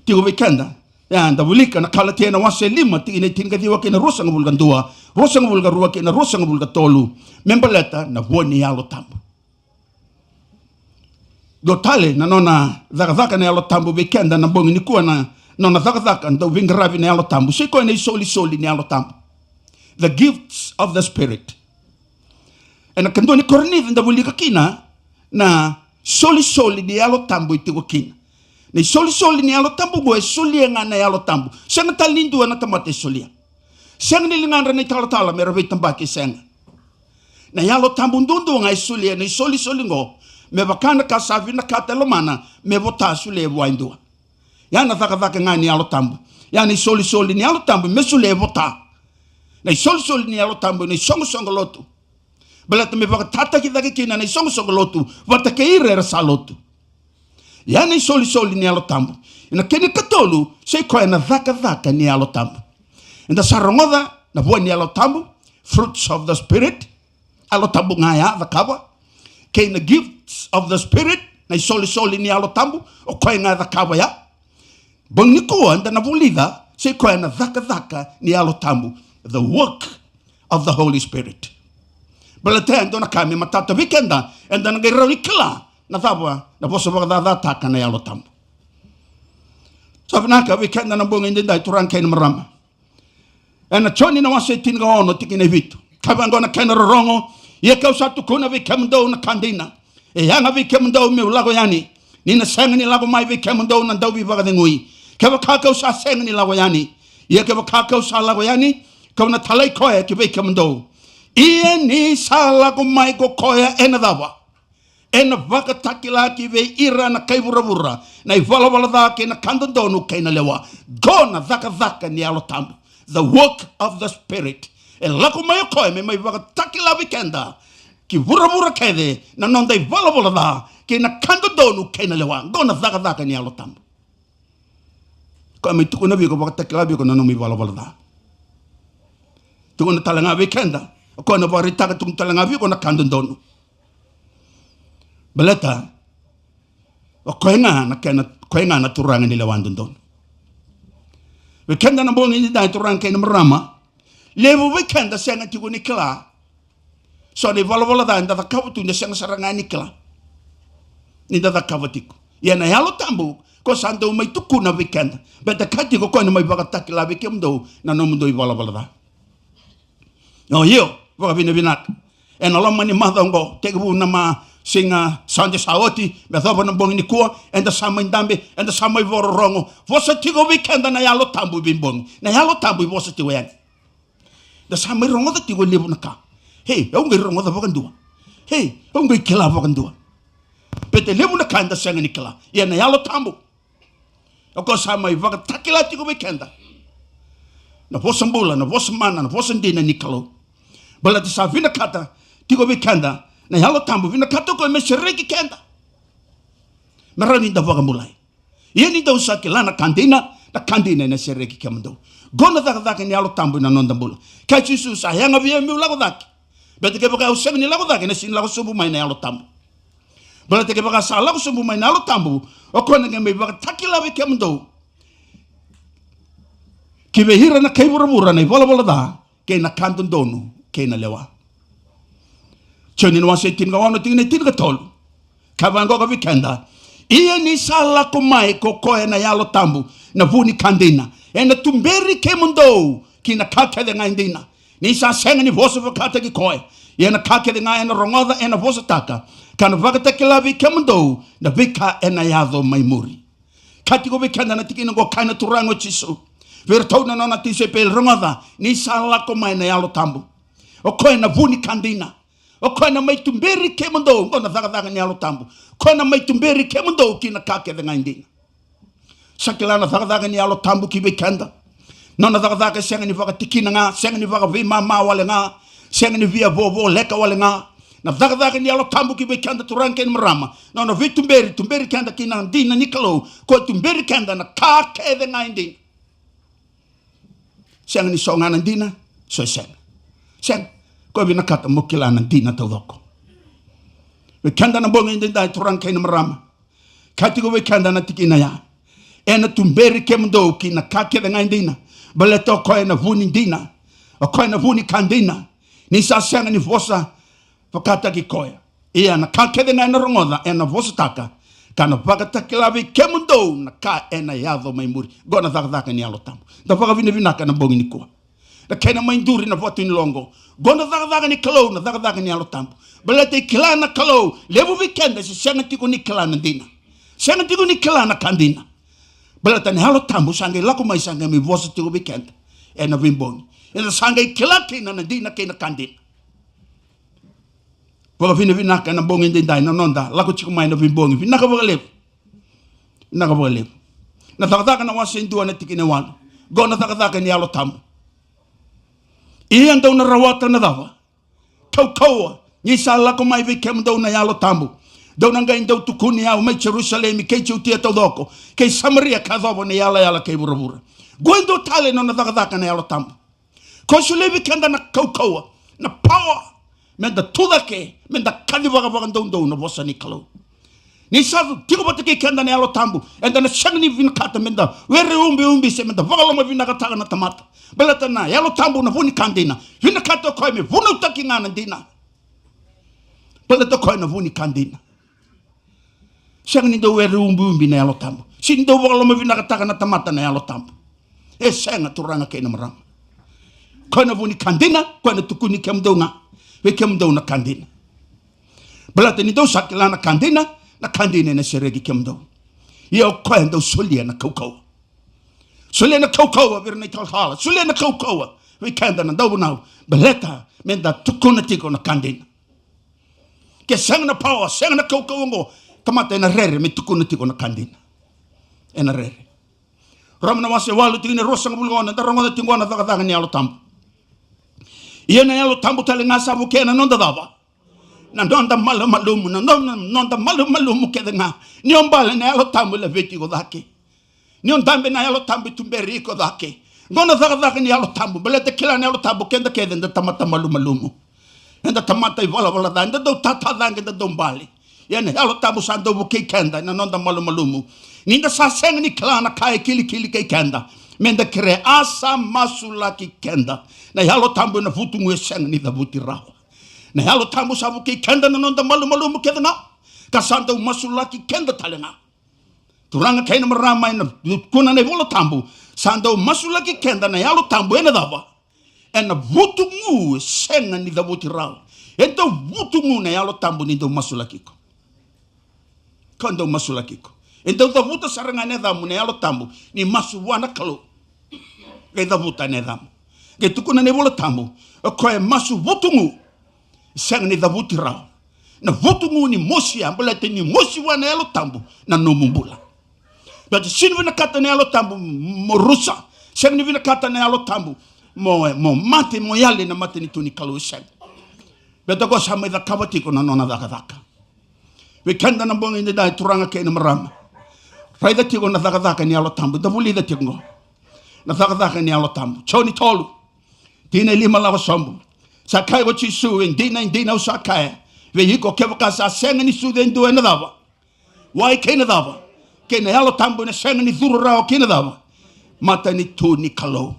Speaker 8: Tigo wikenda. Ya nda wulika na kala tia na wase lima tiki ne tinga diwa ke na rosa ngabulga ndua. Rosa ngabulga rua ke na rosa ngabulga tolu. Membaleta na boni ala tambu. Do tale na nona zaka na ala tambu wikenda na bongi ni kuwa na nona zaka ndo vingaravi na alo tambu. Siko ene soli ni alo tambu. The gifts of the Spirit. E na kando ni korniv nda wulika kina na soli ni alo tambu itigo kina. Na soli ni alo tambu goe solia nga na alo tambu. Senga talindu na tamate solia. Senga nilingan na tala mera vitambaki senga. Na alo tambu ndundu nga solia na soli ngo. Me bakana ka savi na katelomana me vota solia waindua. Yana zaka nga ni alo tambu. Yani soli ni alo tambu mesule vota. Na soli ni alo tambu ni songo lotu. Balata me baka tata ki dake kina ni songo lotu. Vata ke ire sa lotu. Yani soli ni alo tambu. Ina keni katolu se koe na zaka ni alo tambu. Inda sarongoda na bua ni alo tambu. Fruits of the Spirit. Alo tambu nga ya dhakawa. Kena gifts of the Spirit. Na soli ni alo tambu. O koe nga dhakawa ya. Bang ni koa anda na vulida se koe na dhaka ni alo tambu. The work of the Holy Spirit. Balate ando na kame matata wikenda anda na gairawi kila na thabwa na poso wakadada taka na alo tambu. Sabanaka wikenda na bunga indinda turang kain marama. Ena choni na wase tinga ono tikine vitu. Kabango na kain rorongo ye kau satu kuna wikemdo na kandina. E yanga wikemdo me ulago yani. Nina senga ni lago mai wikemdo na dawi wakadengui. Kewa kakau sa senga ni lago yani. Ia kewa kakau sa lago yani. kau na talai koe ki vei kamandou. Ia ni sala ko mai ko koe e na dawa. E na wakataki la ki vei ira na kai vura na i wala da ke na kandondonu ke na lewa. Go na dhaka ni alo tambu. The work of the Spirit. E lako mai koe me mai wakataki la vikenda. Ki vura kede na nonda i wala da ke na kandondonu ke na lewa. Go na dhaka ni alo tambu. Koe mai tuku na viko wakataki la viko na nomi wala da. Tuku na talanga vikenda. Koe na waritaka tuku talanga viko na kandondonu. Baleta, o koe ngā na turanga ni lewa andondonu. Wikenda na bongi ni dai turanga kei na marama, lewu wikenda senga tiku ni kila, so ni wala dai nda kawatu ni senga saranga ni kila, ni nda kawatiku. Ia na yalo tambu, ko sando mai tuku na wikenda, beta kati ko koe na mai wakataki la wikemdo, na nomundo I wala dai. No yo, waka vina, e na loma ni mathongo, tekebu na ma, singa Sunday saoti me thopa na bongi ni kua enda sama indambe enda sama I vororongo vosa tigo weekenda na yalo tambu bimbongi na yalo tambu vosa tigo yani da sama rongo da tigo lebu na ka hey au ngai rongo da vakandua hey au ngai kila vakandua pete lebu na ka enda senga ni kila ia na yalo tambu ako sama I vakatakila tigo weekenda na vosa mbula na vosa mana na vosa ndina ni kalo bala ti sa vina kata tigo weekenda na yalo tambu vina kato ko me sereki kenda marani da vaga mulai yeni da usaki lana kandina na sereki kemdo gona da ni yalo tambu na nonda mula ka Jesus ayanga via mi lago dak bete ke baka usemi ni lago dak na sin lago subu mai na yalo tambu bete ke baka sa lago subu mai na yalo tambu o kona ke me baka takila we kemdo ki ve hira na kai bura na bola da ke na kandondonu ke na lewa Choni no wase tinga wano tinga tolu. Kavango ka vikenda. Ia ni sala ko mai ko koe na yalo tambu. Na vuni kandina. E na tumberi ke mundo. Ki na kake de ngai ndina. Ni sa senga ni vosa vakata ki koe. Ia na kake de ngai na rongoda e na vosa taka. Kana vakata ki lavi ke mundo. Na vika e na yado mai muri. Kati ko vikenda na tikina ko kaina turango chisu. Vertau na nona tise pe rongoda. Ni sala ko mai na yalo tambu. O koe na vuni kandina. O koe na mai tumberi ke mundo, ngona dhaka ni alo tambu. Koe na mai tumberi ke mundo ki na kake de ngai ndina. Sakilana dhaka ni alo tambu ki wikenda. Nona dhaka senga ni waka tikina nga, senga ni waka vima wale nga, senga ni via vovo leka wale nga. Na dhaka ni alo tambu ki wikenda turanke ni marama. Nona vi tumberi kenda ki na ndina nikalo, koe tumberi kenda na kake de ngai ndina. Senga ni songa na ndina, so senga. Senga. Ko vina kata mokila na dina todoko. We kanda na bonga indai turang kai na marama. Kati ko we kanda na tikina ya. E na tumberi kemdo ki na kake de ngai dina. Baleto ko na vuni dina. O ko na vuni kandina. Ni sa senga ni vosa fakata ki koya. Ia na kake de ngai na rongoda e na vosa taka. Kana vakata kilavi kemdo na ka e na yado mai muri. Gona dhaka ni alo tambu. Da vaka vina kana bongi ni kua. Da kena mainduri na votu ni longo. Gona dhaka ni kalau na dhaka ni alo tambu. Balete kila na kalau. Lebu weekenda si senga tiku ni kila na dina. Senga tiku ni kila na kandina. Balete ni alo tambu sangai lako mai sangai mi vosa tiku weekenda. E na vimbongi. E na sangai kila kina na dina kina kandina. Waka vina ka na bongi ndai na nonda. Lako tiku mai na vimbongi. Vinaka waka levu. Vinaka waka levu. Na dhaka na wasa indua na tikine wano. Gona dhaka ni alo tambu. Ia ndau na rawata na dawa. Kaua. Ni sa lako mai vikem ndau na yalo tambu. Dau na ngai ndau tukuni au mai Jerusalem kei chutia todoko. Kei Samaria kadhobo na yala kei burabura. Gwendo tale no na dhaka na yalo tambu. Kosule vikenda na kaua. Na power. Menda tudake. Menda kadi waka ndau na vosa ni kalau. Ni sa tiko bata kei kenda na yalo tambu. Enda na shang ni vinkata menda. Were umbi se menda. Wakaloma vinakataka na tamata. Belata na yalo tambu na vuni kandina. Vina kato koe me vuna utaki ngana ndina. Belata koe na vuni kandina. Siang ni do were umbi na yalo tambu. Sin do wakaloma vina kataka na tamata na yalo tambu. E senga turanga kei na marama. Koe na vuni kandina. Koe na tukuni kemdo nga. We kemdo na kandina. Belata ni do sakila na kandina. Na kandina na seregi kemdo. Ia koe ndo solia na kaukau. Sulle na kaukaua vir nei talhala. Sulle na kaukaua weekend na daw now beleta menda tukuna tiko na kandina ke sang na power sang na kau ngo kamata na rere me tukuna tiko na kandina ena rere ramna wase walu tine rosa ngulona darongo tingona daga ni alo tambu iena alo tambu tale ngasa bukena nonda dava na ndonda malumu na nonda malumu ke nga ni ombale na alo tambu le veti go dake ni ondambe na alo tambu tumberi ko dake ngona daga ni alo tambu belete kila ni alo tambu kenda nda tamata malumu enda tamata ivala da nda do tata danga nda dombali iena alo tambu sando buke kenda na nonda malumu ninda sa senga ni klana kai kili kai kenda menda kre asa masula ki kenda na yalo tambu na futu ngwe senga ni da buti rawa na yalo tambu sabu ki kenda na nonda malu kenda na kasanda masula ki kenda talenga turanga kaina marama ina kuna na volo tambu sanda masula ki kenda na yalo tambu ena dava ena futu ngwe senga ni da buti rawa ento futu ngwe na yalo tambu ni do masula kiko kando masula kiko então da vuta saranga ne damu ne alo tambu ni masu wana kalo ke da vuta ne damu ke tukuna ne vola tambu ko e masu vutungu sang ni da vutira na vutungu ni mosi ambula te ni mosi wana alo tambu na no mumbula but sinu vina kata ne alo tambu mo rusa sang ni vina kata ne alo tambu mo mate mo yale na mate ni tuni kalo sang but ko sama da kabati ko na nona daka we kanda na bonga ni dai turanga ke na marama Raida tigo na daga ni alo tambu da buli da tigo na daga ni alo tambu choni tolu dina lima lava sombu sakai go chisu dina usakai ve yiko kevoka sa senga ni su den do na dava why kena dava kena alo tambu na senga ni duru rao kena dava mata ni tu ni kalo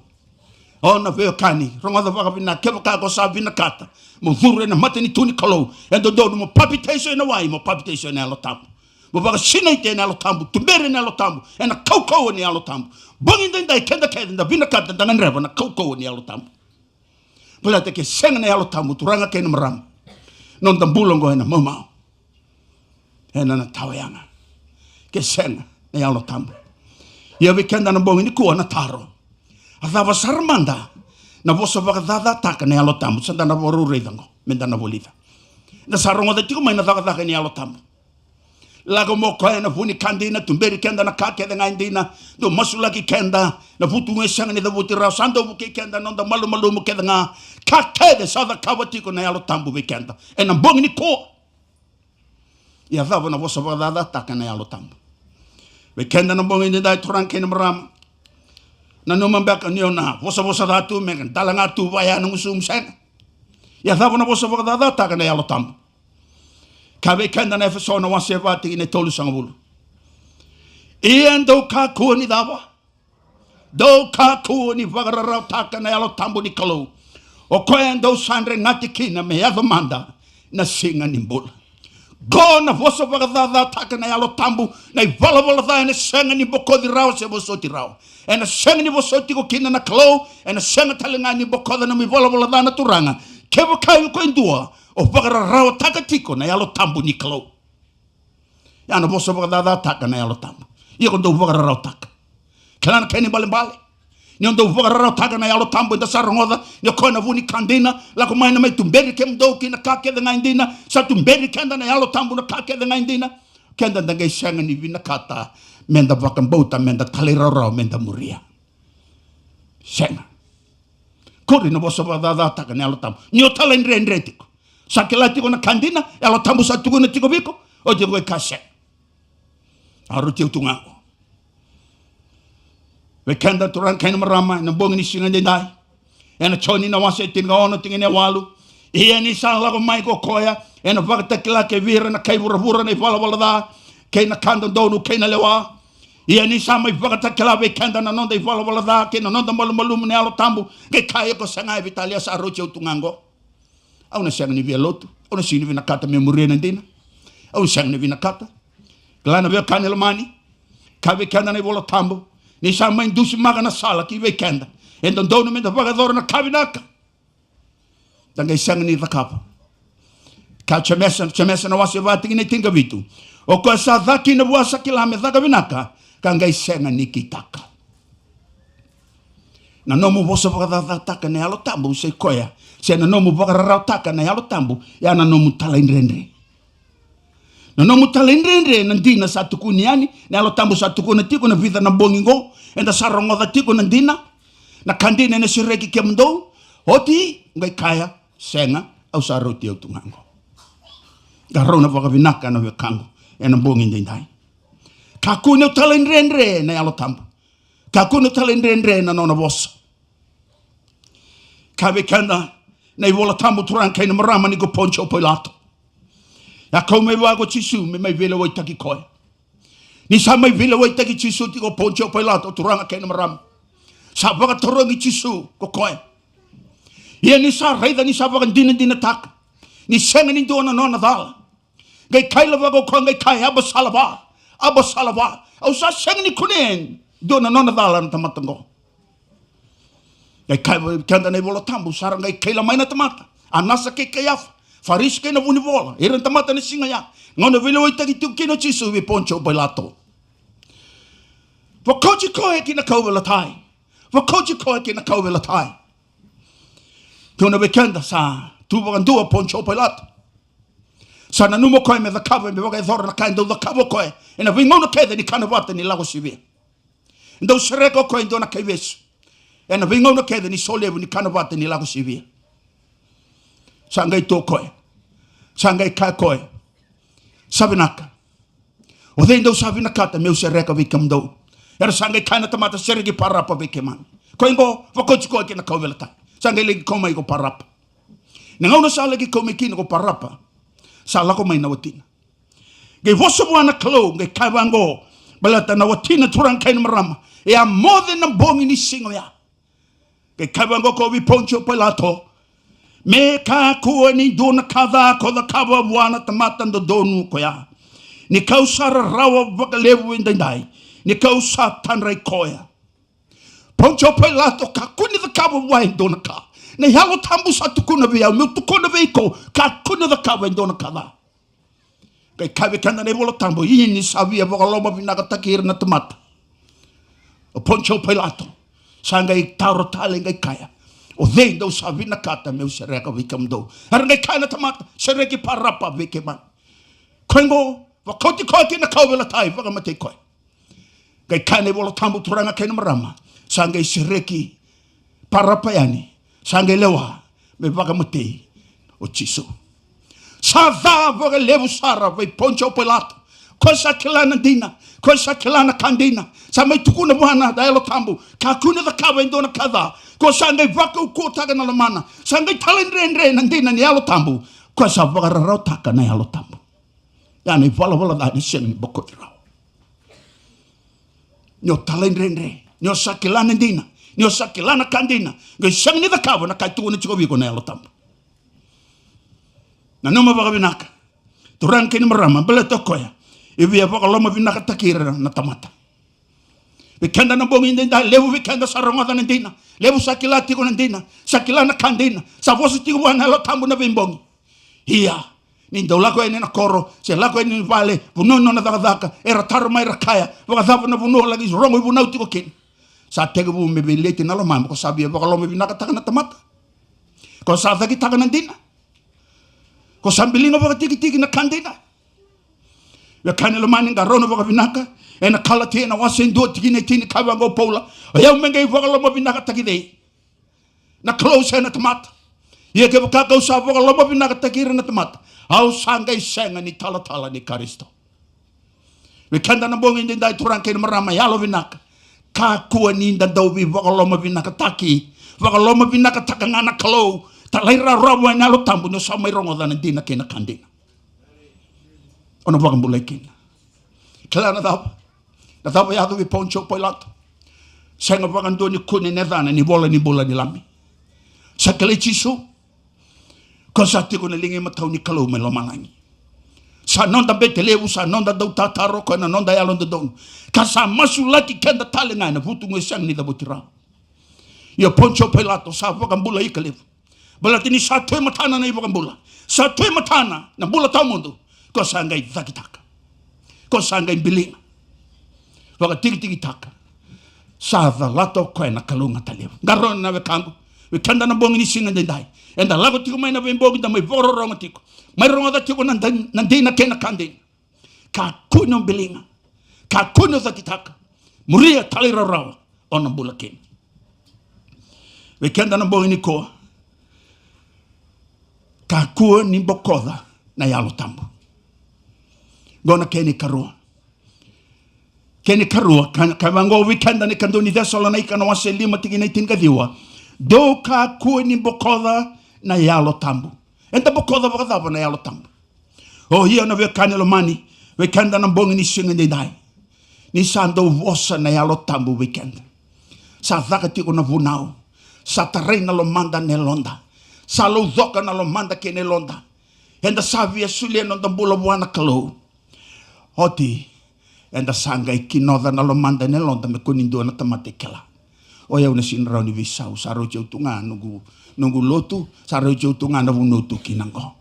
Speaker 8: ona ve kani ronga da vaga bina kevoka go sa bina kata mo duru na mata ni tu ni kalo endo do mo palpitation na wai mo palpitation na alo tambu mo baga sinaite na alo tambu tumbere na alo tambu ena kau ni alo tambu bongi dai kenda bina kata dangan reba na kau ni alo tambu bula te ke senga na alo tambu turanga ke na maram non tambulongo ena mama ena na tawayanga ke senga na alo tambu ia weekenda na bongi ni kuwa na taro adava sarmanda na voso baga dada taka na alo tambu sanda na voru redango menda na volita na sarongo da tiku mai na daga ni alo tambu lago mo koe na funi kandina tumberi kenda na kake da ngaindina do masula ki kenda na futu ngesanga ni da vuti rao sando buke kenda nonda malu mu keda nga kake de sada kawati ko na yalo tambu be kenda ena bongi ni ko ya dhavo na vosa vadada taka na yalo tambu be kenda na bongi ni dai turanke na marama na numambeka niyo na vosa datu megan dalanga tu vaya na ngusum sen ya dhavo na vosa vadada taka na yalo tambu kabe kenda na efeso na wase vati ne tolu sangabulu ian do kaku ni dava do kaku ni vagarara taka na yalo tambu ni kalo o koen do sandre ngati kina me yava manda na singa ni mbula go na voso vagadada taka na yalo tambu na ivala da na senga ni boko di rao se voso ti rao ena senga ni voso ti ko kina na kalo ena senga talenga ni boko da na mi vala da na turanga kebo kayu ko indua o vagara rao taka tiko na yalo tambu ni kalo ya na voso vagadada taka na yalo tambu ia kondo vagara rao taka kalana keni bale ni ondo vagara rao taka na yalo tambu da sarongoda ni kona vuni kandina la ko mai na mai tumberi kem do kina kake da ngaindina sa tumberi kenda na yalo tambu na kake da ngaindina kenda da ngai sanga ni vina kata menda vakambota menda taliraro menda muria senga kori no voso vagadada taka na yalo tambu ni o tala ndre tiko sakela tiko na kandina yalo tambu sa tugu na tiko biko o tiko e kase aru tiko tungango wekenda turang kain marama na bongi ni singa dai ena choni na wase tinga ono tingene walu ia ni sala ko mai ko koya ena vakta kila ke vira na kai vura na vala da ke na kanda donu ke na lewa ia ni sa mai vakta kila wekenda na nonda vala da ke na nonda malu ne alo tambu ke kai ko sanga vitalia sa aru tiko tungango au na sanga ni via lotu au na sini vina kata memoria na dina au sanga ni vina kata klana via kanel mani ka wekenda na vola tambu ni sa mai dusi maga na sala ki weekenda en don dono me da vagador na kabinaka danga isang ni rakapa ka chamesa na wasi vati ni tinga vitu o ko sa dhaki na buasa kilame da kabinaka kanga isanga ni kitaka Na nomu vosa taka na alo tambu se koya. Se na nomu taka na alo tambu ya na nomu talainrendre. Na nomu talainrendre na dina satu kuniani na alo tambu satu kuna tiku na vida na bongingo enda sarongo da tiku na dina na kandina na sireki kemdo hoti ngai kaya senga au saroti au tungango. Garona vaka vinaka na vekango ena bongin dindai. Kakune talainrendre na alo tambu. Kakune talainrendre na nona vosa. Kabe kanda na iwola tambu turang kaina marama ni go Poncio Pilato. Ya kau me wago chisu me mai vela wai taki koe. Ni sa mai vela wai taki chisu ti go Poncio Pilato turanga kaina marama. Sa waka torongi chisu go koe. Ia ni sa reida ni sa waka dina tak. Ni senga ni dona nona dala. Gai kaila wago koe gai kai aba salava. Au sa senga ni kunen dona nona dala na tamatango. Gai kai kanda nei vola tambu sarang gai kaila mai na tamata. Anasa ke Kayafa. Faris ke na vuni vola. Iran tamata ni singa ya. Ngona vile wai taki tu kino chisu vi Poncio Pilato. Wakoji koe ki na kauvela tai. Wakoji koe ki na kauvela tai. Tuna bekenda sa tuwa dua Poncio Pilato. Sa na numo koe me dhakava me wakai thora na kai ndo dhakava koe. Ena vingona kede ni kanavata ni lago sivia. Ndo sereko koe ndo na kaivesu. Ena vingona kede ni solevu ni kanavata ni lago sivia. Sangai to koe. Sangai kai koe. Sabinaka. O ndo sabinakata meu sereka vikamdo. Era sangai kai na tamata seregi parapa vikeman. Koe ngo wakochi koe kina kauvela tai. Sangai lagi koma iko parapa. Nangauna sa lagi kome kina ko parapa. Sa lako mai na watina. Gai vosa wana kalo gai kai wango. Balata na watina turang kai na marama. Ea more na bongi ni singo ya. Gai kai wango ko vi Poncio Pilato. Me ka kua ni dona kada ko da kawa wana tamata ndo donu ko ya. Ni kau sara rawa wakalevu indai. Ni kau sa tanrai koya. Poncio Pilato ka kuni da kawa wa indona ka. Na halo tambu sa tukuna via. Meu tukuna veiko ka kuni da kawa indona kada. Kai kawe kanda ne vola tambu. Ini savia wakaloma vinaka takira na tamata. O Poncio Pilato. Sangai tauro tale ngai kaya. O dei ndo savina kata meu sereka vikamdo. Ara ngai kaya na tamata. Sereki parapa vikeman. Kwengo wakoti koe na kauvela tai. Wakamatei koe. Gai kane vola tambu turanga kena marama. Sangai sereki parapayani. Sangai lewa. Me wakamatei. O chiso. Sada wakalevu sara. Vai Poncio Pilato. Koe sa kilana dina. Koe sa kilana kandina. Sa mai tukuna wana da elo tambu. Kakuna da kawa indona kada. Koe sangai waka ukotaga na lamana. Sangai talendrendre nandina ni elo tambu. Koe sa wakararau taka na elo tambu. Yani wala da ni seni boko irao. Nyo talendrendre. Nyo sa kilana dina. Nyo sa kilana kandina. Gai sangi ni da kawa na kai tukuna chiko wiko na elo tambu. Na numa waka vinaka. Turang kini marama. Bala tokoya. Iwi waka loma vinaka takira na tamata. Vikenda na bongi ndenda. Levu vikenda sarongoda ndina. Levu sakila tiko ndina. Sakila na kandina. Sa vosi tiko wana elo tambu na vimbongi. Hiya. Nindo lako ene na koro. Se lako ene vale. Vunono na dhaka. Era taru mai rakaya. Waka dhapu na vunono lagi. Rongo i vunau tiko kini. Sa tege vu mebeleti na loma. Ko sabi waka loma vinaka taka na tamata. Ko sa dhaki taka na ndina. Ko sambilinga waka tiki na kandina. Ya kane lomani ngarono waka vinaka. Ena kala te na wasen do tiki tini kawa ngo paula. Ya umenga i waka loma vinaka taki dei. Na close na tamata. Ia ke waka kau sa waka loma vinaka takira na tamata. Au sangai senga ni tala ni Karisto. Wikenda na bongi ndai turang kene marama yalo vinaka. Ka kua ni ndau vi waka loma vinaka taki. Waka loma vinaka taka ngana kalau. Talaira rawa na lo tambu no sa mai rongo dana dina kena kandina. Ono waka mulai kena. Kala na dapa. Na dapa yado vi Poncio Pilato. Senga waka ndo ni kune nedana ni bola ni lami. Sa kele chisu. Ko sa tiko na lingi matau ni kalau me lo malangi. Sa nonda betelevu sa nonda dau tataro ko na nonda yalo ndon. Ka sa masulaki kenda talenga na vutu ngesang ni dabutira. Ia Poncio Pilato sa waka mbula ikalevu. Balatini sa tue matana na iwaka mbula. Sa tue matana na mbula tau mundu. Ko sa ngai dhakitaka. Ko sa ngai bilinga. Waka tiki taka. Sa the lato koe na kalunga taliwa. Garon na wekangu. Wekanda na bongi ni singa dendai. Enda lago tiko mai na wembongi da mai boro ronga tiko. Mai ronga da tiko nandina kena kandina. Ka kuno bilinga. Ka kuno za kitaka. Muria talira rawa. Ona bula kena. Wekanda na bongi ni koa. Ka kua ni bokoda na yalo tambo. Gona keni karua. Keni karua. Kawango wikenda ni kanduni desola na ikana wase lima tiki na itinga diwa. Do ka kua ni bokoda na yalo tambo. Enta bokoda wakadaba na yalo tambo. O hiyo na wekani lo mani. Wekenda na bongi ni singa ni dai. Ni sando wosa na yalo tambo wekenda. Sa dhaka tiko na vunao. Sa tarena lo manda ne londa. Sa lo dhoka na lo manda ke ne londa. Enda savia sulia no dambula wana kalau. Hoti. Enda sanga ikinodha na lo manda ne londa me kunindua na tamate kela. Oya una sinrau ni visau. Sa rau jau tunga nungu lotu. Sa rau jau tunga na vunutu kinango.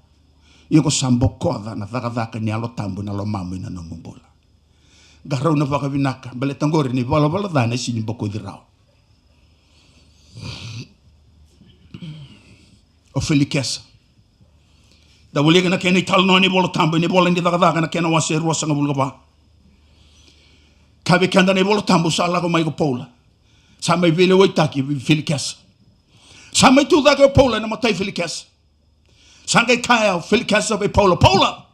Speaker 8: Iko sambo kodha na dhaka ni alo tambu na lo mamu ina no mumbula. Garau na waka vinaka. Bale tangori ni wala dhane sini boko dirao. O filikesa. Da wuliga na kena ital no ni bolo tambu ni bolo ni dhaka na kena wase ruasa nga bulga ba. Kabe kanda ni bolo tambu sa ala ko mai ko pola. Sa mai vile waitaki filikesa. Sa mai tu dhaka pola na matai filikesa. Sangai kaya filikesa be pola. Pola!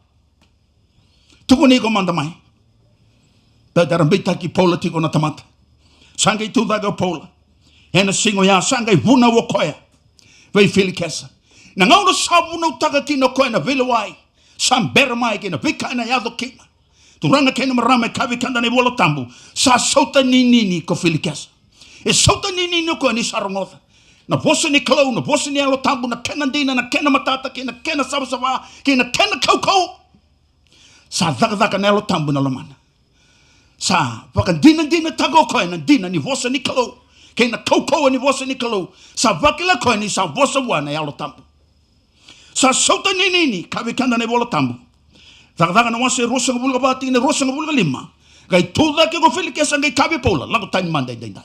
Speaker 8: Tuko ni ko manda mai. Daram bitaki pola tiko na tamata. Sangai tu dhaka pola. Hena singo ya sangai vuna wakoya. Vei filikesa. Na ngauna sabu na utaka kina koe na vile wai. Sambera mai kina vika ina yado kina. Turanga kena marame kavi kanda ni wolo tambu. Sa sauta nini ko filikesa. E sauta nini koe ni sarongotha. Na vosa ni kalau, na vosa ni alo tambu, na kena dina, na kena matata, na kena sabasava, na kena kau. Sa dhaka na alo tambu na lomana. Sa waka dina tago koe na dina ni vosa ni kalau. Kena kau ni vosa ni kalau. Sa wakila koe ni sa vosa wana ya alo tambu. Sa sauta nini kavi kanda ni wolo tambu. Dhaka na wase rosa ngabulga bati na rosa ngabulga lima. Gai tuda ke go filikesa ngai kavi pola. Lago tani mandai dai.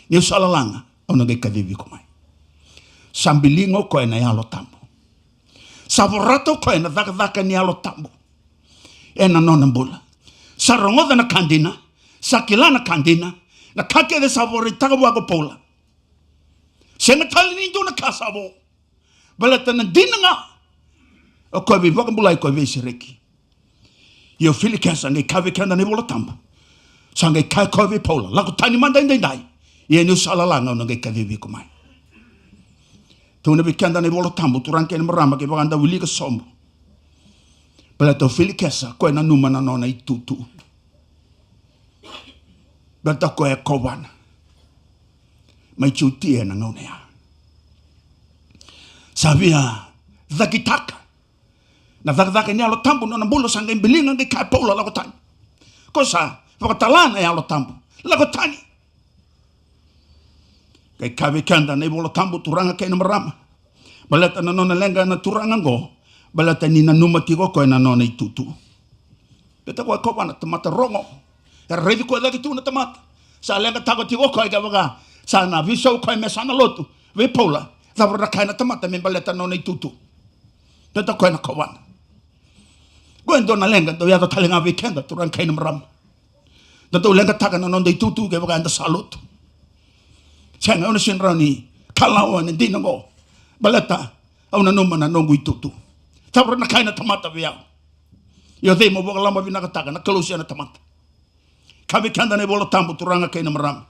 Speaker 8: Ni usalalanga. Ona ngai kadivi ko mai. Sambilingo koe na yalo tambu. Savorato koe na dhaka ni yalo tambu. Ena nona mbula. Sarongoda na kandina. Sakila na kandina. Na kake de savoritaga wago pola. Senga tali nindo na kasavo. Balata na dina nga. O koe vi wakambulai koe vi sireki. Yo filikesa ngai kavi kanda ni wolo tambu. Sa ngai kai koe vi pola. Lago tani mandai dai. Ia ni usalalanga o ngai kavivi ko mai. Tuna bikanda ni wolo tambu turanke ni marama ke baganda wili ka sombo. Bala to filikesa koe na numa na nona i tutu. Bata koe kowana. Mai chutie na ngaunea. Sabia dhakitaka. Na dhaka ni alo tambu no na bulo sanga imbilinga ngai kai pola lago tani. Kosa wakatalana ya alo tambu. Lago tani. Kai kavi kanda na ibola tambu turanga kena marama. Balata na nona lenga na turanga ngo. Balata ni na numa tiko koe na nona itutu. Beta koe kopa na tamata rongo. E revi koe lagi tu na tamata. Sa lenga tako tiko koe ka waga. Sa na viso koe me sana lotu. Ve pola. Thavara kai na tamata me balata nona itutu. Beta koe na kawana. Koe ndo na lenga do yado talenga vikenda turanga kena marama. Dato lenga taka na nona itutu ke waga anda sa lotu. Senga una sinrau ni kalawa ni dina ngo. Balata au na numa na nongu itutu. Tawra na kaina tamata viao. Yo dei mo boka lama vinaka taka na kalusia na tamata. Kavi kanda na ibola tambu turanga kaina marama.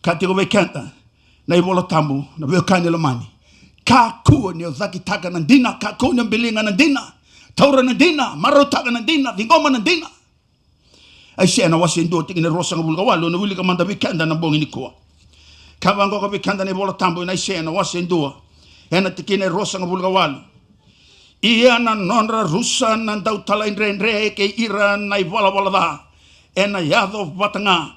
Speaker 8: Kati kowe kanda na ibola tambu na vio kaini lamani. Ka kua ni o dhaki taka na dina. Ka kua ni mbilinga na dina. Taura na dina. Maro taka na dina. Vingoma na dina. Ai sena wasi ndo tiki ne rosa ngabulga walu na wili ka manda vikanda na bongi ni koa. Kawango ka vikanda ni bola tambu na sena wasi ndo. Ena tiki ne rosa ngabulga walu. Ia na nonra rusa na ndau tala inre ke ira na iwala da. Ena yado watanga.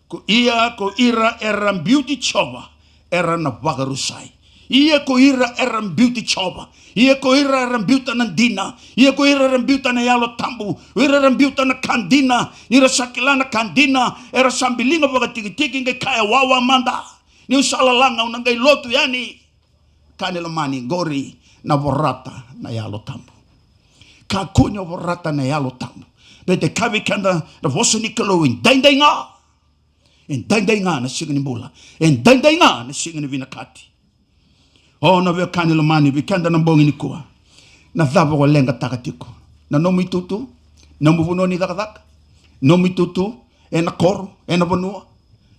Speaker 8: Ko ia ko ira era beauty chova. Era na wagarusai. Ia ko ira eram beauty choba. Ia ko ira eram beauty nandina. Ia ko ira eram beauty na yalo tambu. Ira eram beauty na kandina. Ira sakilana kandina. Era sambilinga baga tiki-tiki ngai kaya wawa manda. Ni usalalanga unangai lotu yani. Kanila mani gori na borata na yalo tambu. Kakunya borata na yalo tambu. Bete kavi kanda na vosa ni kalowin. Dainday nga. En dainday nga na singa ni mula. En dainday nga na singa ni vinakati. Oh, na veo kanila mani vikanda na mbongi ni kuwa. Na dhava kwa lenga takatiko. Na nomu itutu. Nomu vunoni dhaka. Nomu itutu. Ena koro. Ena vanua.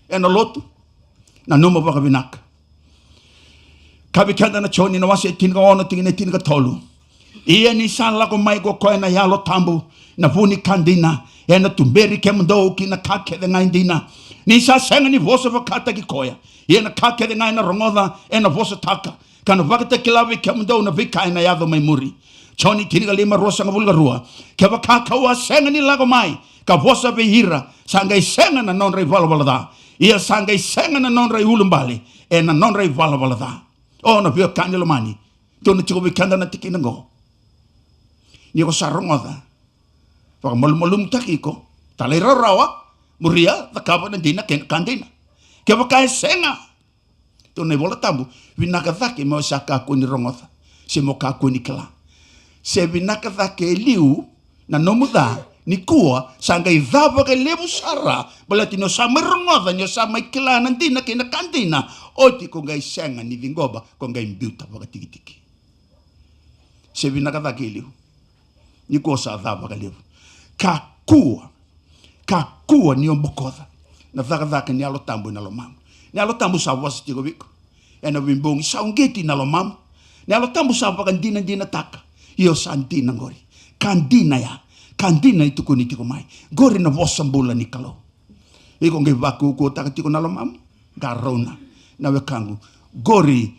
Speaker 8: Ena lotu. Na nomu vaka vinaka. Kavi kanda na choni na wasi etinga ono tingine tinga tolu. Ia ni sala ko mai ko koe na yalo tambu. Na vuni kandina. Ena tumberi kemdo ki na kake de ngaindina. Ni sa senga ni vosa vakata ki koya. Ia na kake de ngaina rongoda. Ena vosa taka. Kana vakata kilawe kemdo na vika ena yado mai muri. Choni tiniga lima rosa ngavulga rua. Kia vakakaua senga ni lago mai. Ka vosa vihira. Sangai senga na non rei vala vala da. Ia sangai senga na non rei ulumbali. Ena non rei vala vala da. Oh na vio kanilo mani. Tuna tiko vikanda na tiki nango. Ni ko sarongoda. Waka malum takiko. Talai rawa. Muria. Takapa na dina kandina. Kia vakai senga. Tuna ibola tambu. Vinakadhake mo sa kako ni rongoda. Se mo kako ni kala. Se vinakadhake liu. Na nomuda. Ni kuwa. Sanga idhava ke lebu sara. Balati no sa rongoda. Nyo sa mai kala nandina kina kandina. Oti ko ngai senga ni vingoba. Ko ngai mbiuta waka tiki. Se vinakadhake liu. Ni kuwa sa idhava ke lebu. Kakua ni ombokoda. Na dhaka ni alo tambu na lo mamu. Ni alo tambu sa wasi tiko wiko. Ena wimbongi sa ungeti na lo mamu. Ni alo tambu sa wakandina dina taka. Iyo sa antina ngori. Kandina ya. Kandina itu kuni tiko mai. Gori na wasambula ni kalo. Iko nge waku uko taka tiko na lo mamu. Garona. Na wekangu. Gori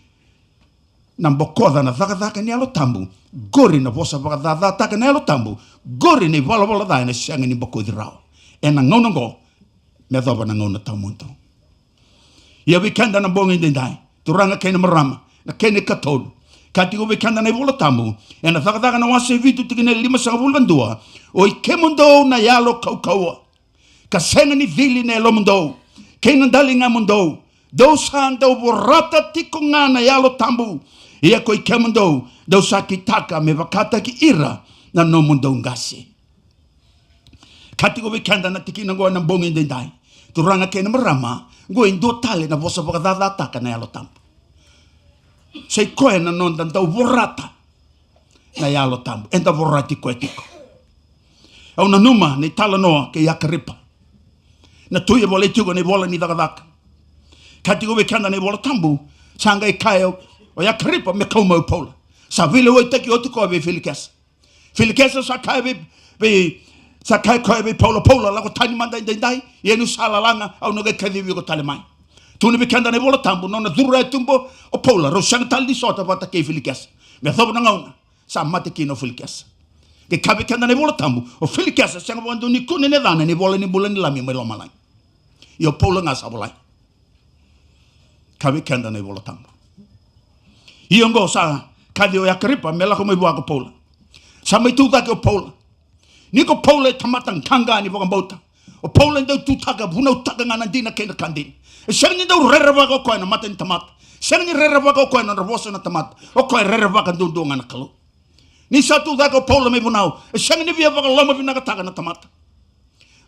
Speaker 8: na mbokoda na dhaka ni alo tambu. Gori na vosa wakadha taka na alo tambu. Gori ni wala dha na sianga ni mbokodi rao. Ena ngono ngo. Me dhoba na ngono tamunto. Ia wikenda na mbongi ndindai. Turanga kene marama. Na kene katolu. Kati wikenda na iwola tamu. Ena dhaka na wase vitu tikine lima sanga vulgandua. Oi kemundo na yalo kaukaua. Kasenga ni vili na elo mundo. Kena ndali nga mundo. Dosa anda uborata tiko nga na yalo tambu. Ia koi kemundo. Dosa kitaka me wakata ki ira. Na no mundo ngasi. Kati wikenda na tikina ngoa na mbongi ndindai. Turanga kene marama. Ngoe ndo tale na vosa wakadhadha taka na yalo tambu. Sei koe na non dan tau vorata na yalo tambu. Enta vorati koe tiko. Au na numa ni tala noa ke yakaripa. Na tuye vole tiko ni vola ni dhaka. Kati koe kanda ni vola tambu. Sanga i kae o yakaripa me kaumau pola. Sa vile oi taki o tiko ve filikesa. Filikesa sa kae ve sa kai koe be pola lako tani manda indai yenu sala langa au no ge kedi wi ko tale mai tuni be kanda ne bola tambu no na dura tumbo o pola ro sang tali sota vata ke filikas me thob na ngauna sa mate kino filikas ke kabe kanda ne bola tambu o filikas sang bondo ni kune ne dana ni bola ni bola ni lami me lo malai yo pola nga sa bolai kabe kanda ne bola tambu iongo sa kadio ya kripa me la ko me bua ko pola sa me tu ta ko pola Niko Paula tamatang kanga ni wakambota. O Paula ndau tutaka vuna utaka ngana dina kena kandin. E sengi ndau rereva ko koe na mata ni tamata. Sengi rereva ko koe na ravosa na tamata. O koe rereva ka ndundu ngana kalu. Ni satu dako Paula me vunau. E sengi ni via waka loma vinaka taka na tamata.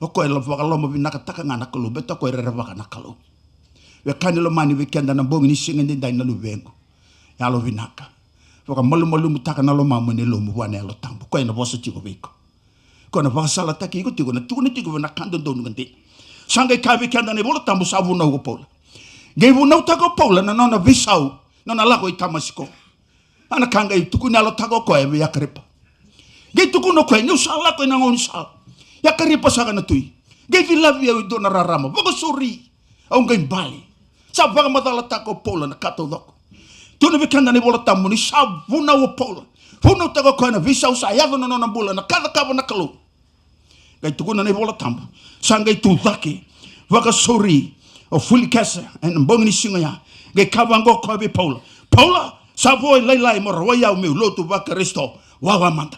Speaker 8: O koe waka loma vinaka taka ngana kalu. Beta koe rereva ka na kalu. Wea kanilo mani wikenda na bongi ni singa ndai na luvengu. Yalo vinaka. Waka malu mutaka na loma mwene lomu wane yalo tambu. Koe na vosa tiko viko. Kona vasala taki ko tiko na tune tiko na kando donu ngante sanga kabe kanda ne bola tambu savu na go pola gevu na utako pola na nona visau na lako itamasiko ana kanga tuku na lo tako ko e yakripa ge tuku no ko ni usala ko na ngon sal yakripa sanga na tui ge vilavi e do na rarama bogo suri au ngai bali sa vaga madala tako pola na kato doko tune be kanda ne bola tambu ni savu na go pola Funo tako koe na visau sa yavo no na bula na kada kabo na kalu. Gai tukuna ne bola tambu. Sangai tu dhake. Waka sori. O fuli kesa. En mbongi ni singa ya. Gai kawango koe be pola. Paula, sa voi lailai mo rawai au meu lotu wa Kristo, wawa manda.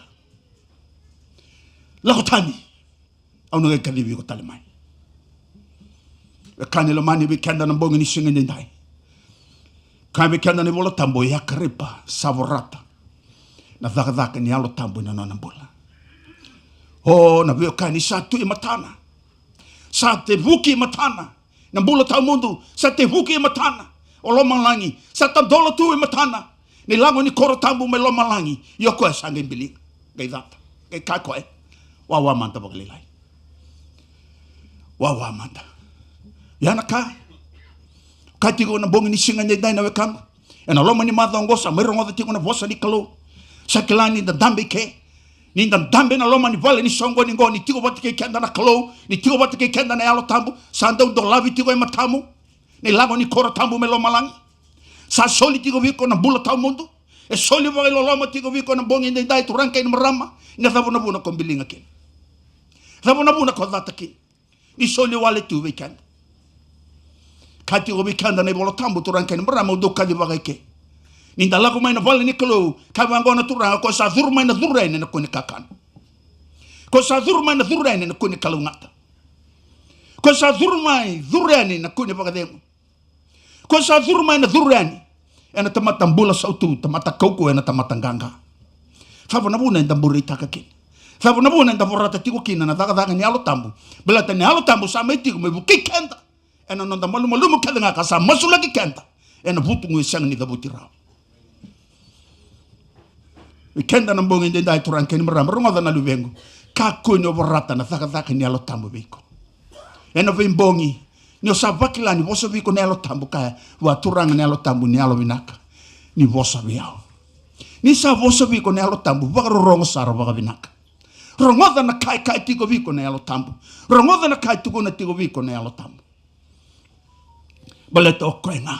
Speaker 8: Lako tani, au nungai kaliwi ko tali mai. Kani lo mani bikenda na bongi ni singin ni dai. Kani bikenda ni bola tambo ya karipa, savorata. Na dhaka ni alo tambo na nona bola. Oh, na vio kani satu i matana. Sa te vuki i matana. Na bola tau mundu, sa te vuki i matana. O lomalangi, sa ta dola tu i matana. Ni lango ni koro tambo me lomalangi. Yo koe sangin biling. Gai dhata, gai kai koe. Wawa manta bagalilai. Wawa manta. Yana kai. Kai tigo na bongi ni singa ni dai na wekama. E na loma ni madhongo sa mero ngoda tigo na vosa ni kalo. Sa kilani da dambe ke. Ni da dambe na loma ni vale ni songo ni ngo ni tigo bata ke kenda na kalo. Ni tigo bata ke kenda na yalo tambu. Sa andau do lavi tigo e matamu. Ni lago ni kora tambu me loma langi. Sa soli tigo viko na bula tau mundu. E soli vare lo loma tigo viko na bongi ni dai turangka ni marama. Ni thavu na buna kombilinga kin. Thavu na buna kodata kin. Ni soli wale tu weekend. Kati o bikanda na bolo tambu turangka ni marama do kadi vagaike. Ni dalako mai na vale ni kalo. Kavango na turanga ko sa dhur mai na dhurene na kuni kakan. Ko sa dhur mai na dhurene na kuni kalungata. Ko sa dhur mai dhurene na kuni vagademu. Ko sa dhur mai na dhurene. Ena tamata mbula sautu, tamata kauko ena tamata nganga. Favo na buna enda mburi takakin. Favo na buna enda vorata tigo kina na daga ni alo tambu. Belata ni alo tambu sa mai tigo me buki kenda. Ena nonda malumu kada ngaka sa masula ki kenda. Ena vutungu isang ni dabutirao. Kenda na mbongi ndai turanke ni marama rongoda na luvengo. Kako ni vorata na daga ni alo tambu biko. Ena vimbongi. Ni o sa vakila ni vosa viko ni alo tambu kaya. Wa turanga ni alo tambu ni alo vinaka. Ni vosa viao. Ni sa vosa viko ni alo tambu. Vaka rongo sara vaka vinaka. Rongoda na kai tigo viko ni alo tambu. Rongoda na kai tugo na tigo viko ni alo tambu. Baleta o koe ngā.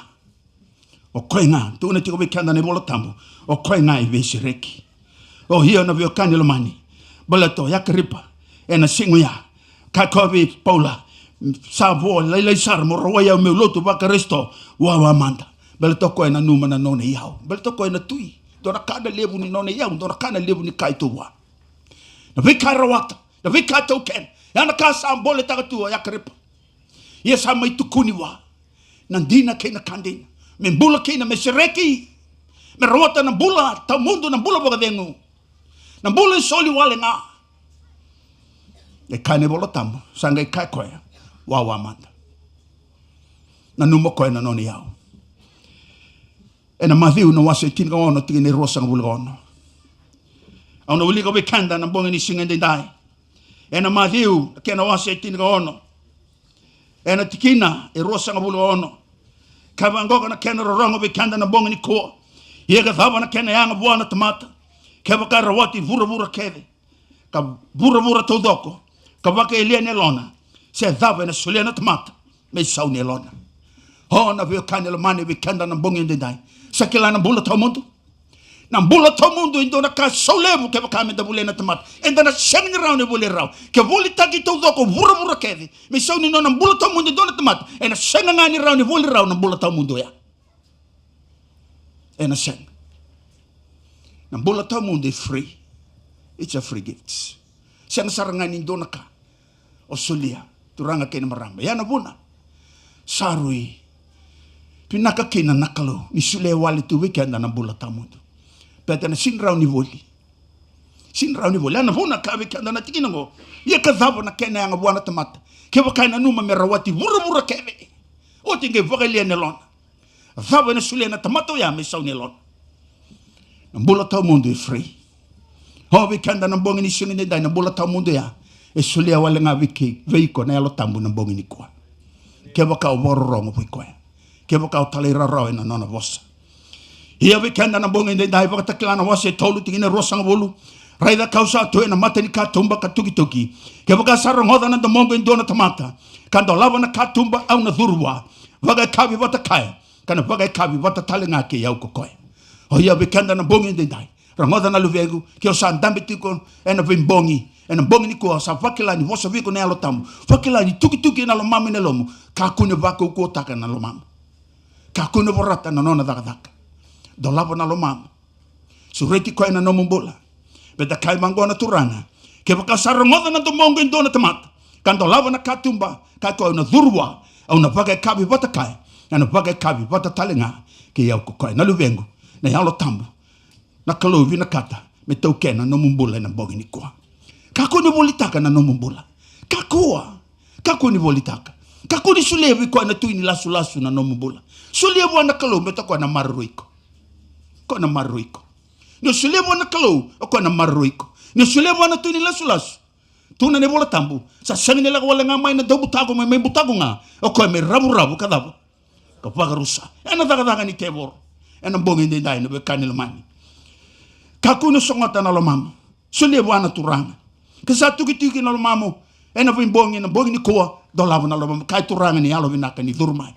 Speaker 8: O koe ngā. Tugo na tigo viko anda ni bolo tambu. O koe ngā i vesi reki. O hio na vio kani lo mani. Baleta o yakaripa. E na singu ya. Kai koe Paula. Sa vo lai sar mo roa ya meu lotu va Kristo wa manda bel to ko na numa na none yao bel to ko na tui do na kada levu ni none yao do na kana levu ni kai to wa na vikara wata na vikato ken ya na ka sa mbole ta tu ya kripa ye sa mai tukuni wa na dina ke na kandina me mbula ke na mesreki me rota na bula ta mundo na bula boga dengu na bula soli wale na e kane bolo tamu sanga kai ko wawa manda na numa koe na noni yao e na mathiu na wase tinga ono tiki ni rosa nga wuli ono au na wuli ka wikanda na bonga ni singa ndi dai e na mathiu ke na wase tinga ono e na tikina e rosa nga wuli ono kava ngoga na kena rorongo wikanda na bonga ni koa yega thaba na kena yanga buana tamata keva ka rawati vura keve ka vura todoko ka waka elia ne lona se dhava na sulia na tamata me sauni elona ho na vio kane lo mane vikenda na bongi ndai sakila na bula to mundo na bula to mundo indo na ka solevu ke bakame da bule na tamata enda na shemni rao ne bule rao ke buli taki to doko vura kedi me sauni no na bula to mundo do na tamata ena shenga ngani rao ne bule rao na bula to mundo ya ena shenga na bula to mundo is free. It's a free gift shenga sarangani indo na ka o sulia turanga kena maramba yana buna sarui pinaka kena nakalo ni sule wale tu weekend na bula tamundo peta na sinrau ni voli ana buna ka weekend na tikina ngo ye ka dhabo na kena yang buana tamata ke bakaina numa merawati vura keve o tinge vogale ne lon dhabo na sule na tamato ya me sauni lon na bula tamundo is free ho weekend na bongi ni singi dai na bula tamundo ya e sulia wale nga wiki veiko na alo tambu na bongi ni kua ke baka o boro rongo pui koe ke baka o tali rarau ina nona vosa ia wikenda na bongi ni dai baka takilana wase tolu tingine rosanga bolu raida kausa toe na mata ni katumba katuki ke baka sarong hoda na domongo indona tamata kando lava na katumba au na dhurwa vaga kavi vata kaya kana vaga kavi vata tali nga ke yau koe o ia wikenda na bongi ni dai rangoda na luvegu ke o sa ndambi tiko ena vimbongi ena bongi ni kua sa fakila ni vosa viko ne alo tamu fakila ni tuki na lo mami ne lomu ka kune vako ko taka na lo mama ka kune vorata na nona daga do lava na lo mama sureti ko na no mumbola beta kai mangona turanga ke baka sarangoda na domongo indona tamata kan do lava na katumba kai ko na durwa au na paga kabi bata kai na paga kabi bata talenga ke yau ko na luvengo na yalo tambu na kalovi na kata me tokena no mumbola na bogi ni kwa kako ni volitaka na no mumbola kako ni volitaka kako ni sulevi ko na tuini lasu na no mumbola sulevi na kalo me to ko na marruiko ko na marruiko no sulevi na kalo ko na marruiko no sulevi na tuini lasu tuna ne bola tambu sa sangine la wala nga mai na do butago me butago nga o ko me rabu kadabo ka pagarusa ena daga ni tebor ena bongi de dai no be kanil mani kakuno songota na lo mamo sule bwana turanga ke sa tuki na lo mamo ena bongi ni koa do lavo na lo mamo kai turanga ni alo vinaka ni durmai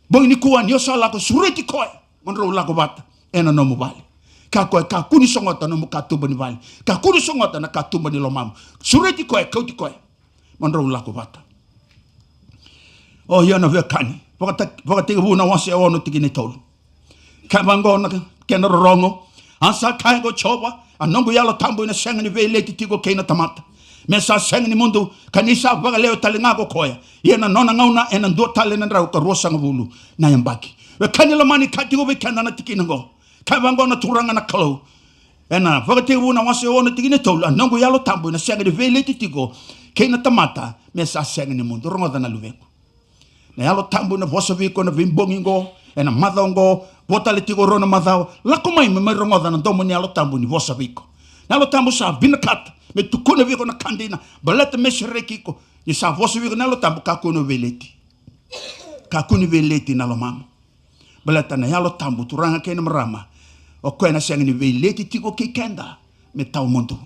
Speaker 8: bongi ni koa ni osala ko sureti koe monro la ko bata ena no mobali kakuni songota no mukatumba ni vali kakuni songota na katumba ni lo mamo sureti koe kauti koe monro la ko bata o yana ve kani wakati buna wase ono tikini tolu kabango na kena rongo ansa kaingo choba anongo yalo tambo ina senga ni veleti tigo keina tamata mesa senga ni mundu kanisa baga leo talingago koya yena nona ngauna ena ndo talena ndra ko rosa ngulu na yambaki we kanila mani katigo be kana na tikina ngo kabango na turanga na kalo ena wakati buna wase ono tikini tolu anongo yalo tambo ina senga ni veleti tigo keina tamata mesa senga ni mundu rongo na luvengo na yalo tambo na vosa viko na vimbongingo ena madongo bota le tigo rona madao la komai me rongo na domo ni yalo tambo ni vosa viko na yalo tambo sa binakat me tukuna viko na kandina balata mesrekiko ni sa vosa viko na yalo tambo kakuni veleti na lo mamo balata na yalo tambo turanga kena marama o kwena senga ni veleti tigo kikenda me tau mondo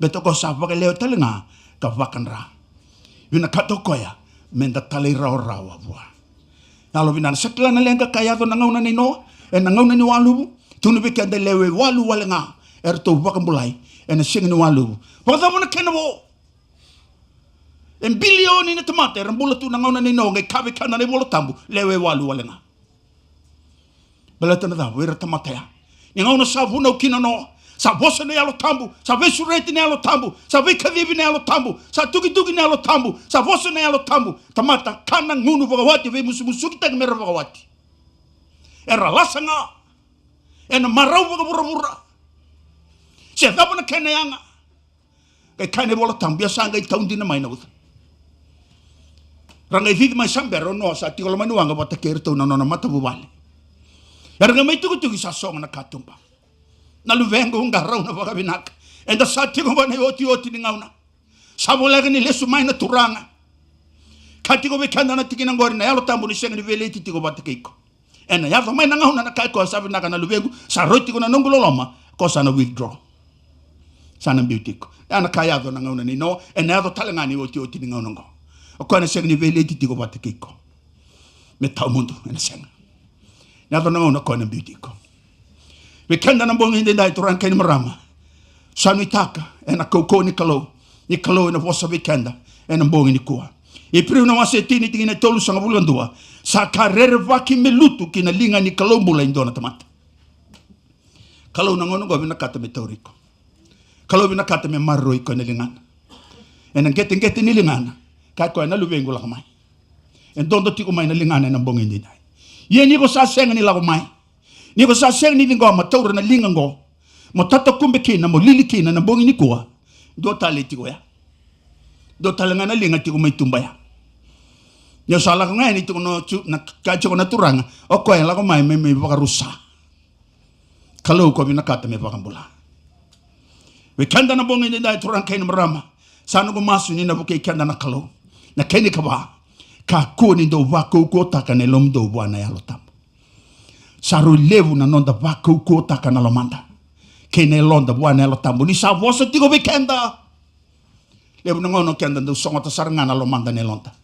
Speaker 8: betoko sa vaka leo talenga ka vakanra yuna katokoya menda tali rawa bua nalo binana sakla na lenga kaya to nangauna ni no en nangauna ni walu tunu bekende lewe walu walenga erto bakambulai en sing ni walu pokota mona kenabo en bilioni ni tomate rambula tu nangauna ni no ngai kabe kana ni bolo tambu lewe walu walenga belata na da wera tomate ya ngauna savu no kino no sa vosa ne yalo tambu sa vesureti ne yalo tambu sa vikadivi ne yalo tambu sa tuki ne yalo tambu sa vosa ne yalo tambu tamata kana ngunu vagawati ve musu kita mera vagawati era lasanga ena marau vagabura se daba na kene yanga kai kane bola tambu ya sanga I taundi na maina uta ranga vivi mai sambero no sa tikola manu wanga bata kerto na mata bubale era mai tuki sa songa na katumba na luvengo ungarau na baka binaka enda sati ko bane oti ni ngauna sabola ni lesu mai na turanga kati ko bekanda na tikina ngori na yalo tambu ni senga ni veleti tiko batikiko ena yalo mai na ngauna na kai ko sabi na kana luvengo sa roti ko na nongulo loma ko sana withdraw sana beautiko ana kaya do na ngauna ni no ena yalo talenga ni oti ni ngauna ngo ko na senga ni veleti tiko batikiko me tau mundo ena senga yalo na ngauna ko na beautiko Wekenda na bongi hindi dahil turang kayo marama. Saan itaka, ena koko ni kalo ina vosa wekenda, ena bongi ni kuha. Ipriw na wasa itini tingin na tolu sa ngabulan dua, sa karere vaki melutu kinalinga ni kalo mula indo na tamata. Kalo na ngono gabi nakata me tauriko. Kalo binakata me marroy ko nilingan. Ena getting nilingan, kahit ko na luwengo lang kamay. En dondo ti kumay nalingan na bongi hindi dahil. Yan ko sa senga nila kumay. Ni ko sa seng ni ngo mataura na lingango mo tatakumbekina mo lilikina na bongi ni kuwa do taliti ko ya do talanga na linga ti ko may tumbaya yo sala ko ngani ti ko no na kacho ko naturanga o ko la ko may bakarusa kalau ko binakata me bakambula we kanda na bongi ni dai turang kain marama sano ko masu ni na buke kanda na kalau na keni ka ba ka ko ni do wa ko taka ne lom do bwana ya lotam saru levu na nonda vaku kota kana lomanda kene londa bwana lo tambu ni sa vosa tigo bekenda levu na ngono kenda do songota sarangana lomanda ne londa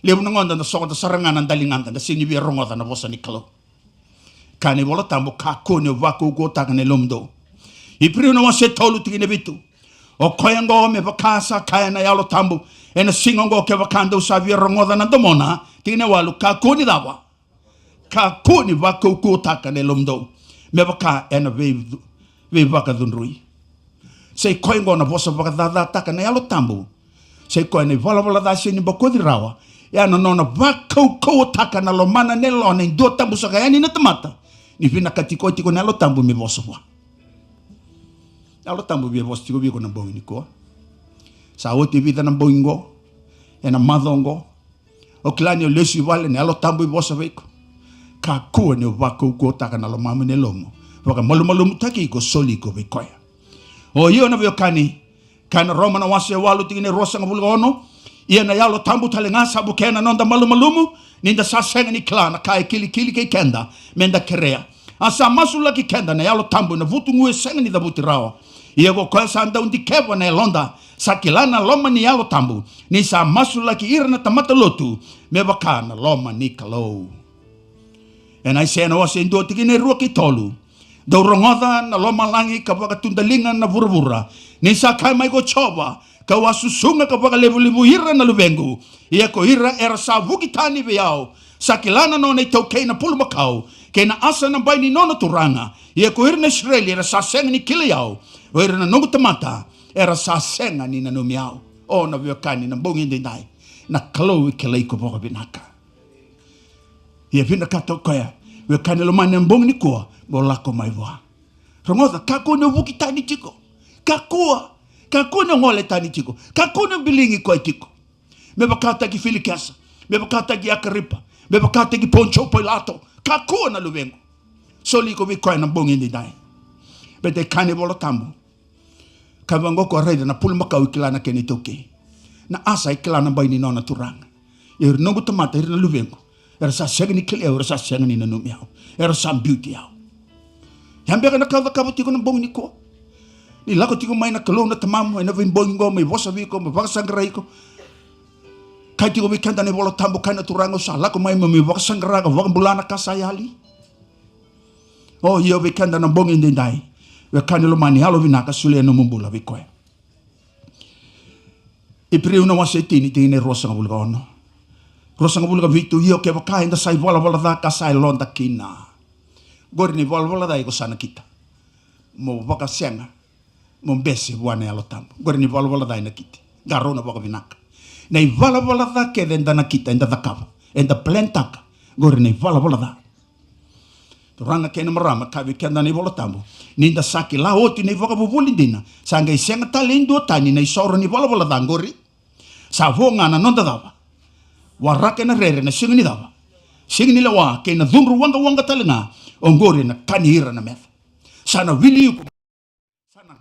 Speaker 8: levu na ngono do songota sarangana dalinganda da sini bi rongota na vosa ni kalo kane bola tambu ka kone vaku kota kana lomdo ipriu na wase tolu tigine bitu o koyango me vakasa kaya na yalo tambu ena singongo ke vakando sa bi rongota na domona tigine walu ka kone dawa ka kuni wako taka ne lomdo me waka ena ve waka dunrui sei koe ngona vosa waka dada taka na yalo tambu sei koe ne vala da se ni bako di rawa ya no nona wakau taka na lomana ne lona in do tambu saka yani na tamata ni vina katiko tiko na yalo tambu me vosa wa yalo tambu be vosa tiko biko na bongi ni ko sa oti vida na bongo ena madongo o klani o lesi wale ne yalo tambu vosa veko ka kua ne wakau taka na lomama ne lomo waka malu taki ko soli ko vekoya o iyo na vio kana Roma na wase walu tingine rosa ngabulga ono iya na yalo tambu talenga sabu kena nonda malumu ninda sasenga ni klana kai kili ke kenda menda kerea asa masula ki kenda na yalo tambu na vutu ngue senga ni dabuti rawa iya go kwa sa anda undi kewa na londa sakilana loma ni yalo tambu ni sa masula ki ira na tamata lotu me bakana loma ni kalau and I say na wase ndo tingine rua ki tolu Daurongoda na loma langi ka waka tundalinga na vura ni sa kai mai go choba ka wasusunga ka waka levu hira na luvengu ia ko hira era sa vukitani beao sakilana no ne tokei na pulu makau ke na asa na bai ni nono turanga ia ko hira na Australia era sa senga ni kile yao o hira na nongu tamata era sa senga ni na numiao o na viokani na bongi ndai na kalau kelei ko waka binaka ia vina kato koya viokani lo mane mbongi ni kua bolako mai wa rongoda kako ne vuki tani tiko kako ne ngole tani tiko kako ne bilingi ko tiko me bakata ki filikasa me bakata ki akaripa me bakata ki poncho pilato kako na luvengo soli ko bi ko na bongi ni dai bete kane bolo tambo kavango ko rede na pulma ka ukilana keni toke na asa ikilana bai ni nona turanga ir nongu tomata ir na luvengo era sa segni kile era sa segni na numiao era sa beauty ao Yambe na kawa tiko na bongi niko. Ni lako tiko mai na kalona tamamu ina vin bongi ngo mai vosa viko mai vakasangrai ko. Kai tiko mikanda ne bolo tambo kai na turango sa lako mai mai vakasangrai ko vakambulana kasayali. Oh iyo vikanda na bongi ndai. We kanilo mani halo vinaka sule no mumbula viko. Ipri una wasetini tine rosa ngabulga ono. Rosa ngabulga vitu iyo ke vakai nda sai vola da kasai londa kina. Gori ni vola dai ko sana kita mo baka senga mo bese wana yalo tambo gori ni vola dai na kita garona baka vinaka nei vola da ke denda na kita enda dakava enda plantaka gori ni vola da toranga ke na marama ka vi kenda ni vola tambo ninda saki la oti nei voka bubuli dina sanga isenga talendo tani nei soro ni vola da gori sa vonga na nonda dava warake na rere na singni dava singni lawa ke na dhunru wanga talenga ongore na kanira na metha sana wili ko sana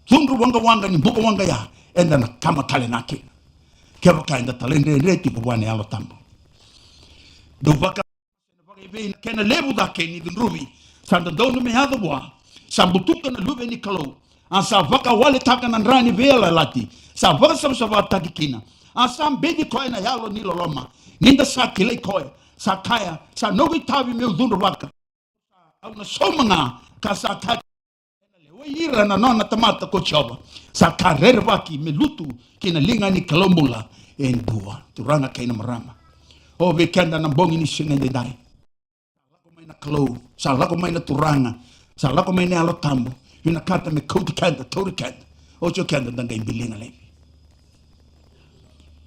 Speaker 8: dhunru wanga ni buka wanga ya enda na kama talena ke keba kainda talende reti ko wane alo tambo do baka be kena lebu da ke ni dhunrubi sanda donu me hada wa sambutuka na lube ni kalo asa vaka wale taka na rani vela lati sa vaka sa takikina asa mbedi ko na yalo ni loloma ninda sa kile ko sa kaya sa nogi tavi me dhunru waka au na somanga kasa ka lewe ira na nona tamata ko choba sa karere waki melutu kina linga ni kalombula en bua turanga kaina marama o be kenda na bongi ni singa de dai lako mai na kalo sa lako mai na turanga sa lako mai na alo tambo ina kata me koti kenda tori kenda o cho kenda danga imbilinga levi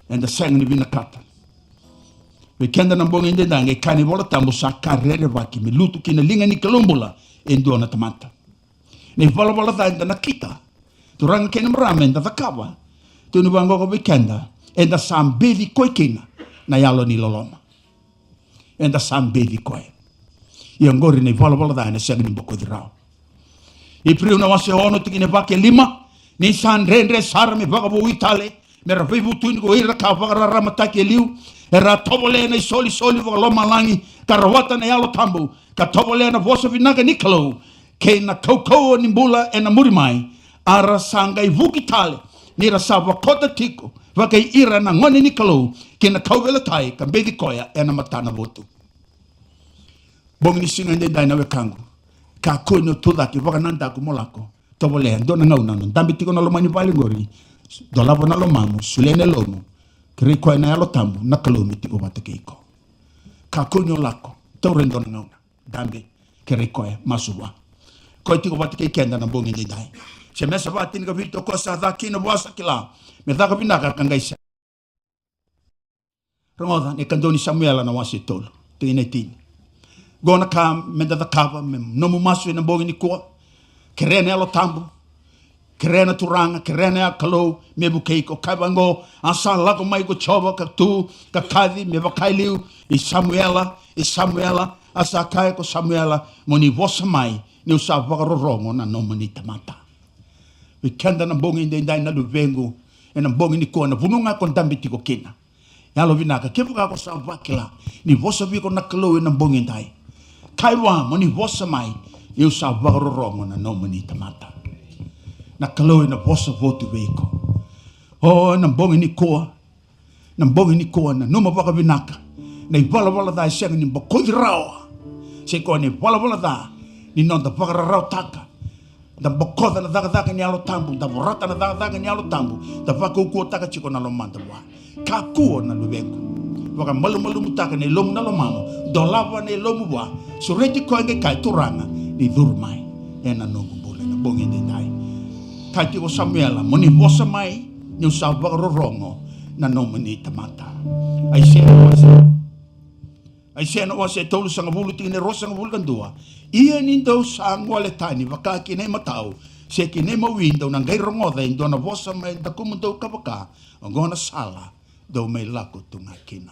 Speaker 8: and the sang ni bina kata we kenda na bongi de danga kani bola tambo sa karere waki melutu kina linga ni kalombula en dona tamata ni bola da na kita turanga kena mrame da kawa tunu bango ko bekenda en da sambeli koikina na yalo ni loloma en da sambeli koi yangori ni bola da na segni boko dirao e priu na wase ono tikine vake lima ni san rendre sarme vagabo itale mera vivu tunu ko ira ka vagara ramataki liu era tobole na soli vo loma langi karawata na yalo tambo ka tobole na voso vinaga nikalo ke na koko ni mbula e na murimai ara sanga i vukitale ni ra sava kota tiko vakai ira na ngone nikalo ke na kauvela tai ka bedi koya e na matana votu bongi singa ndi dai na wekangu ka kono toda ki vaka nanda ku molako tobole ndo na ngauna no dambi tiko na lomani vale ngori do lavo na lomamu sulene lomo kiri koe na yalo tambu na kalomi tiko matake iko ka konyo lako taurendo na ngauna dambi kere koe masua. Koe tiko wati kei kenda na bongi ni dai. Se mesa wati nika vito ko sa dhaki na wasa kila. Me dhaka pinaka kangaisa. Rongoda ne kandoni Samuela na wasi tolo. Tine tine. Gona ka menda da kava me nomu masu na bongi ni koa. Kerene alo tambu. Kerena turanga, kerena kalau me bukei ko kabango asa lago mai ko choba ka tu ka kadi me bakai liu i Samuela asa kai ko Samuela moni vosa mai ni usa vagarorongo na no mani tamata. We kenda na bongi ndai na luvengu e na bongi ni ko na vununga kon dambiti ko kina. Ya lo vinaka ke buka ko sa vakila ni vosa vi ko na kalau na bongi ndai. Kaiwa moni vosa mai ni usa vagarorongo na no mani tamata. Na kalau na vosa votu veiko. Oh, na bongi ni koa na numa waka vinaka. Na wala da senga ni bokoi rawa. Se ko ni wala da ni nonda waka rau taka. Da bokoda na daga ni alo tambu, da vorata na daga ni alo tambu, da waka uko taka chiko na lomanda wa. Ka kuo na luvengo. Waka malu mutaka ni lomu na lomamo, do lava ni lomu wa. So reti ko nge kai turanga ni durmai. E na nungu bole na bongi ni dai. Kati ko Samuela, moni vosa mai, ni usa vagarorongo na no mani tamata. Ai se no wase tolu sanga bulu tine rosa nga bulu kandua. Ia nindo sang wale tani waka kine matau. Se kine ma window nang gai rongoda indo na vosa mai da kumundo kabaka. Ngona sala do mai lako tunga kina.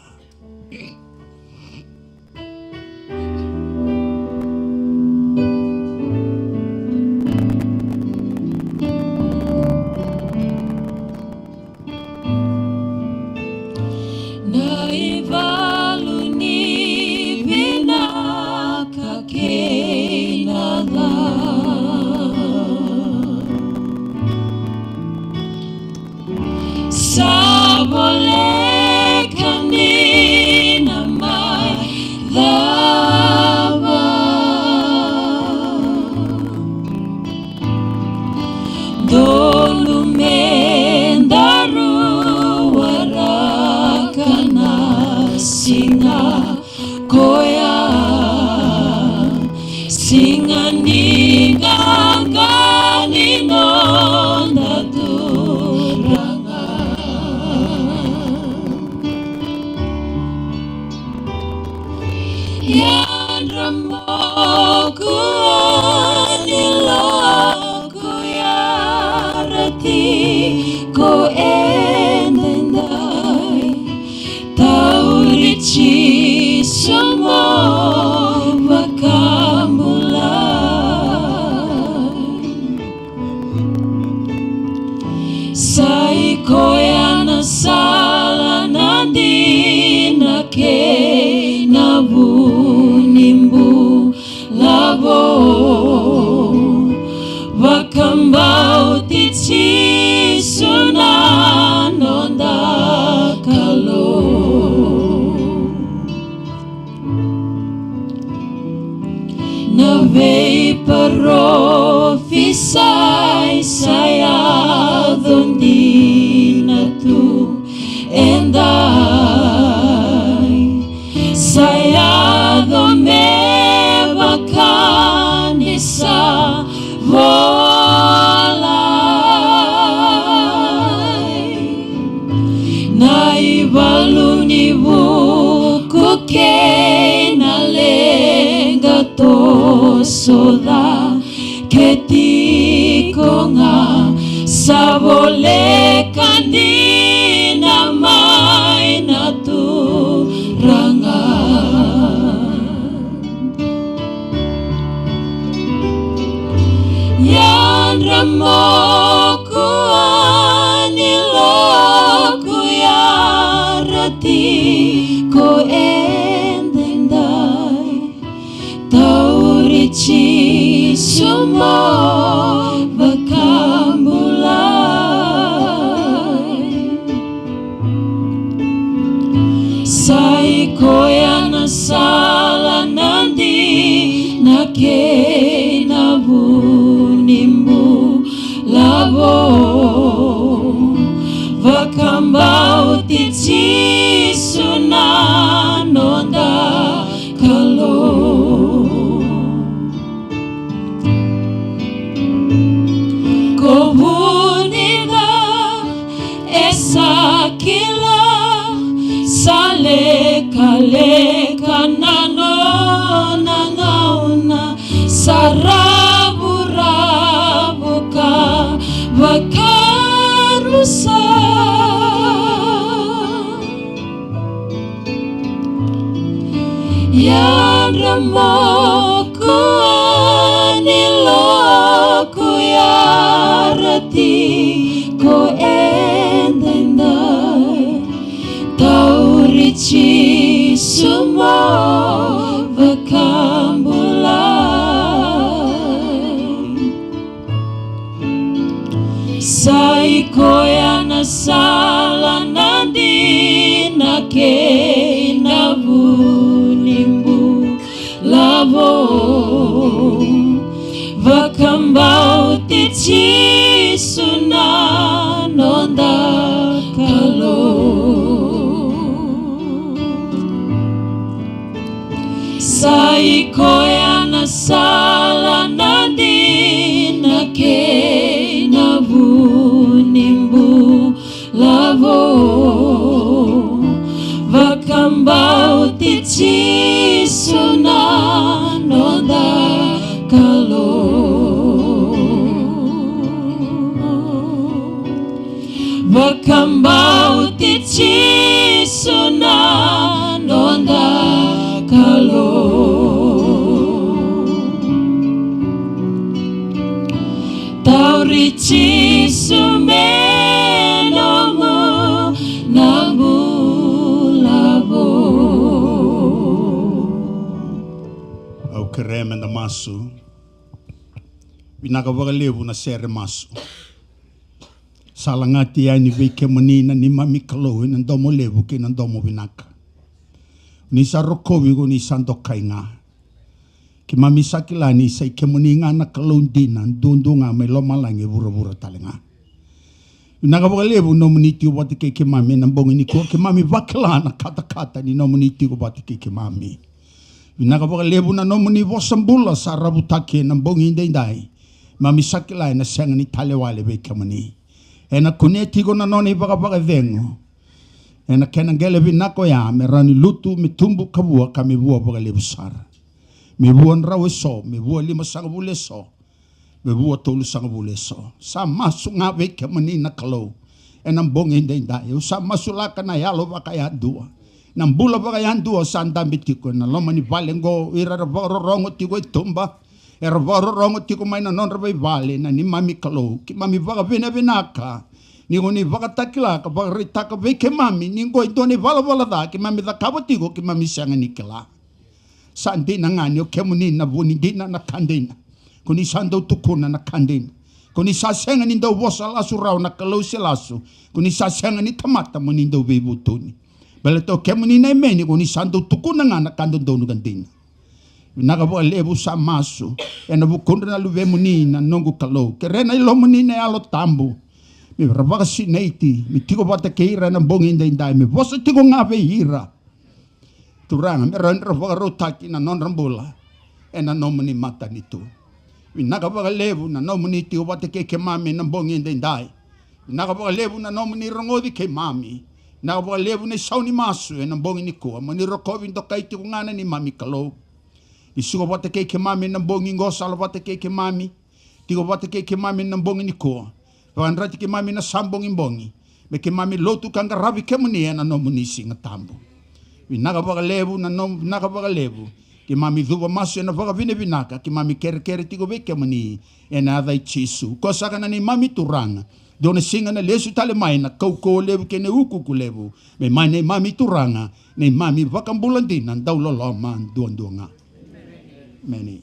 Speaker 3: Soda que ti konga sabole kanina mai na tu ranga yan ramoku anilo kuyarati ko endendai taurici semua bakamulai sai koya na sala nandi na ke na bunimbu labo vakambau tici sunanonda kalau Aleka nona ngauna sarabu-rabu ka vakarusa Yadramoko aniloko yarati ko endendai taurici sumo vakambulai sai koyana sala nandina ke navunimbu lavo vakambau tici suna nonda kalo sai koyana sala nandina ke navunimbu lavo vakambau tici suna nonda kalo vakambau tici suna nonda kalo taurici sumenomu nambulavo
Speaker 8: Au kereme na masu. Vinaka wakalevu na sere masu. Salangati ya ni veke manina ni mami kalohi na ndomo levu ke na ndomo vinaka. Ni sarokovi ko ni sandokai nga. Ki mami sakilani sa ikemuni nga na kalondina ndundu nga may lomalangi bura-bura talinga. Vinaka wakalevu no muniti wati ke mami na mbongi ni ko ke mami wakila na kata-kata ni no muniti wati ke mami. Vinaka wakalevu na no muni wasambula sa rabutake na mbongi indai. Mami sakilani na senga ni talewale veke mani. Ena kuneti ko na noni baka vengo. Ena kenangele vinako ya merani lutu mitumbu kabua kami bua baka lebusar. Mi bua nrawe so, mi bua lima sanga bule so. Mi bua tolu sanga bule so. Sa masu nga veke mani na kalau. Ena mbongi indai. Sa masu laka na yalo baka ya dua. Na mbula baka ya dua sa andambi tiko. Na loma ni valengo irara rongo tiko itumba. Era rongo tiko mai na nonra bai vale na ni mami kalau ki mami vaga vena venaka ni ngoni vaga takila ka vaga ritaka veke mami ni ngoi doni vala da ki mami da kabo tiko ki mami sanga nikela sandi na ngani o kemuni na buni dina na kandina kuni sando tukuna na kandina kuni sa senga ni ndo wosa lasu rau na kalau selasu kuni sa senga ni tamata muni ndo bebutuni bele to kemuni na meni kuni sando tukuna ngana kando ndo gandina Vinaka wakalevu sa masu. Ena vukundra na luve munina nongu kalau. Kerena ilo munina alo tambu. Mi rabaka sineiti. Mi tiko bata keira na bongi indai. Mi vosa tiko ngave hira. Turanga. Mi randra wakarotaki na non rambola. Ena nomuni mata nitu. Vinaka wakalevu na nomuni tiko bata ke mami na bongi indai. Vinaka wakalevu na nomuni rongodi ke mami. Vinaka wakalevu na sauni masu. Ena bongi nikua. Mani rokovi ndokai tiko ngana ni mami kalau. Isugo bata ke mami na bongi ngosala bata ke mami. Tigo bata ke mami na bongi niko. Wandrati ke mami na sambongi bongi. Me ke mami lotu kanga rabi ke muni na no munisi ngatambo. Vinaka wakalevu na no vinaka wakalevu. Ke mami dhuba masu na waka vine vinaka. Ke mami kere tigo veke muni. Ena adai chisu. Kosaka na ni mami turanga. Dona singa na lesu tale mai na kauko levu ke ne ukuku levu. Me mai ne mami turanga. Ne mami wakambulandina ndau loloma duanga. Many.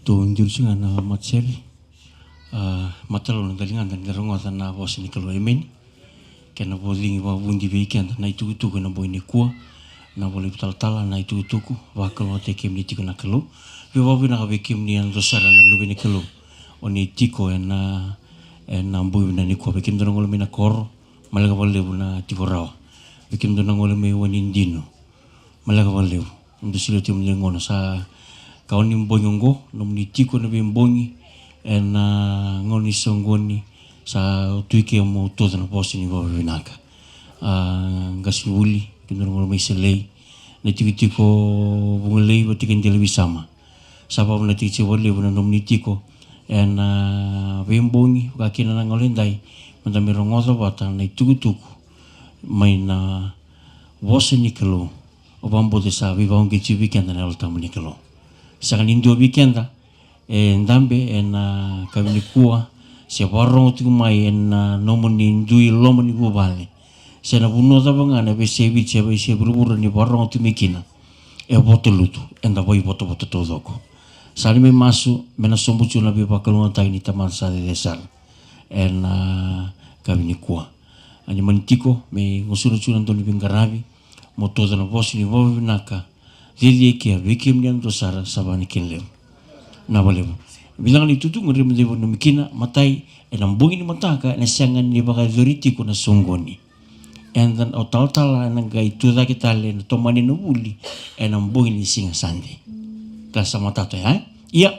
Speaker 9: To injurusingan na matseri matalo na dalingan dan darongatan na was ni kalau emen kena boling wa bundi weekend na itu na boy ni kuah na boleh tal-tala na itu ku wa kalau te kem ni tikuna kalau Viva na kabekim ni ang dosara na lubi ni kelo oni tiko na mbu na ni ko bekim do ngol mina kor malaga walebu na tivorao bekim do ngol me woni ndino malaga walebu Ndu sila ti mlingona sa kaoni mbongongo nomni tiko na bimbongi na ngoni songoni sa tuike mo todo na posi ni baba vinaka. Gasinuli kinurungo mai selei na tiko bungalei batikin telebisama. Sabab na tiki wale buna nomni tiko na bimbongi kakina na ngolendai mandami rongozo bata na tuku mai na voce ni kelo o bambo de sa viva un gichi weekend na alta ni kelo. Sa kanindio weekend ndambe na kabini kuwa se barro tu mai na nomoni ndui lomoni gubale. Se na buno da banga na be se biche be se buruburu ni barro tu mikina. Botelutu enda boy boto todoko. Salime masu mena sombuchu na be bakalunga tai ni taman sa de desal. Kabini kuwa. Ani manitiko me ngosuru Antoni Bingarabi moto na vosi ni baba vinaka dili ke vikim ni ando sara sabani kinlem na balem bilang ni tutu ngri mde no mikina matai enambungi ni mataka na siangan ni baka zoriti ko na songoni and then otal na gai tuda kitale na tomani no buli enambungi ni singa sande klasa matato ya iya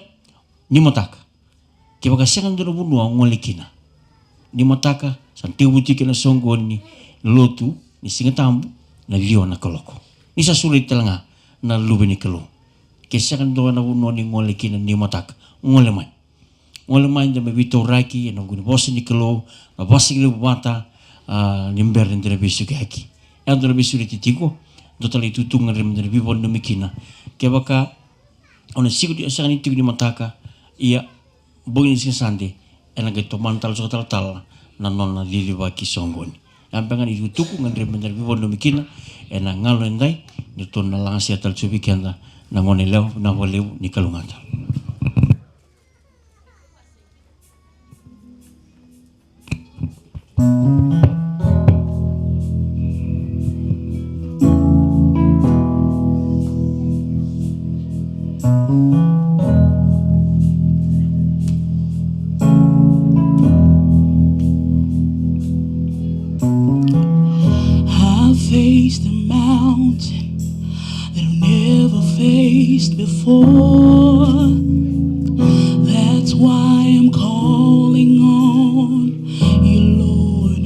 Speaker 9: ni mataka ke baka siangan do bunu ngolikina ni mataka santi buti kena songoni lotu ni singa tambu na lio na koloko ni sa sulit talanga na lube ni kelo kesa kan do na uno ni ngole kina ni matak ngole man da mebito raki na guni bosi ni kelo na bosi ni bata ni mber ndre bisu kaki ndre bisu ti tiko do tali tutung rem ndre bibon no mikina ke baka ona sigu di asani tigu ni mataka iya bogi ni sande ena ge to mantal so tal na nonna lili wa kisongoni ambangan itu tuku ngandre bener bibon no mikina ena ngalo endai ni ton na langasi atal chu weekend na ngone lew na woleu ni kalungata.
Speaker 3: Faced a mountain that I've never faced before. That's why I'm calling on you, Lord.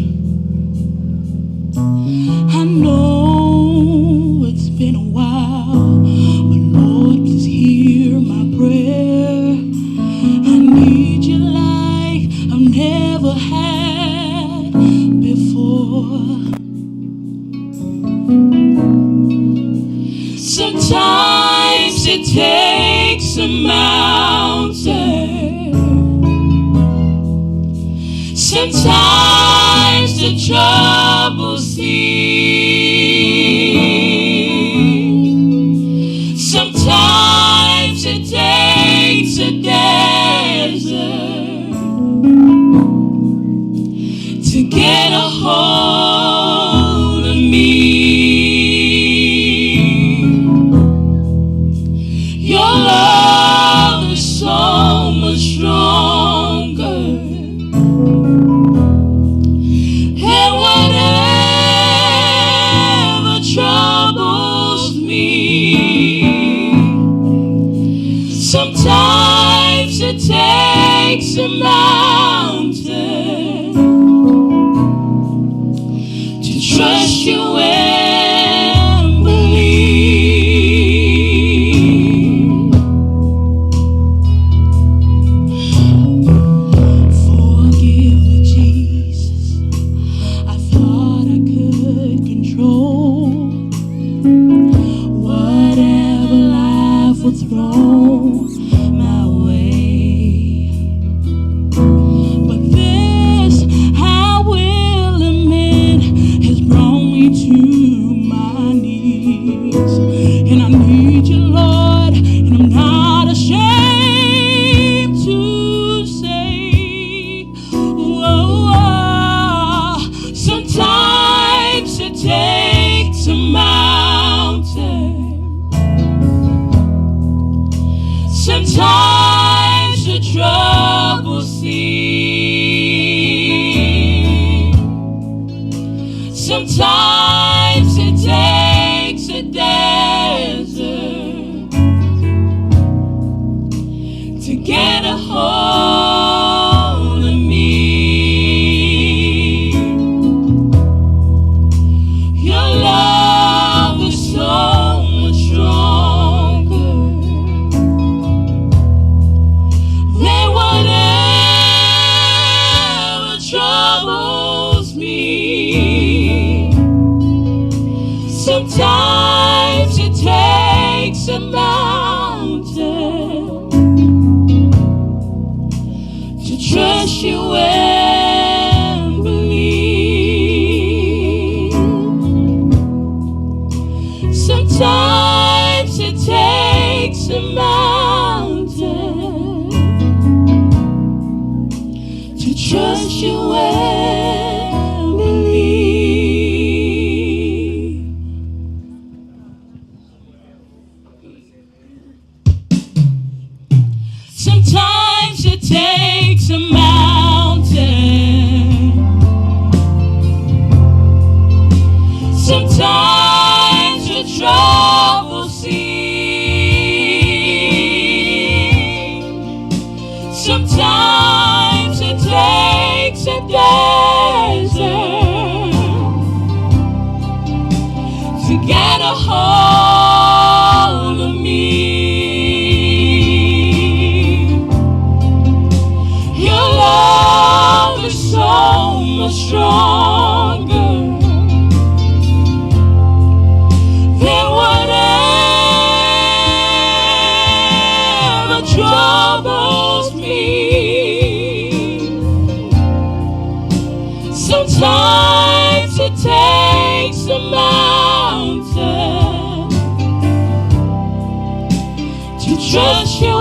Speaker 3: I know it's been a while, but Lord, please hear my prayer. I need you like I've never had before. Sometimes it takes a mountain. Sometimes the trouble seems. Sometimes it takes a desert to get a hold of me. Your love is so much stronger, and whatever troubles me, sometimes it takes a mountain to trust you and believe. Thrown my way, but this I will admit has brought me to my knees, and I need you, Lord, and I'm not ashamed to say, whoa, sometimes it takes a mountain. Sometimes the trouble seems. Sometimes it takes a desert Sometimes the trouble seems, sometimes it takes a desert to get a hold of me. Your love is so much stronger than whatever troubles me. Sometimes it takes a mountain to trust your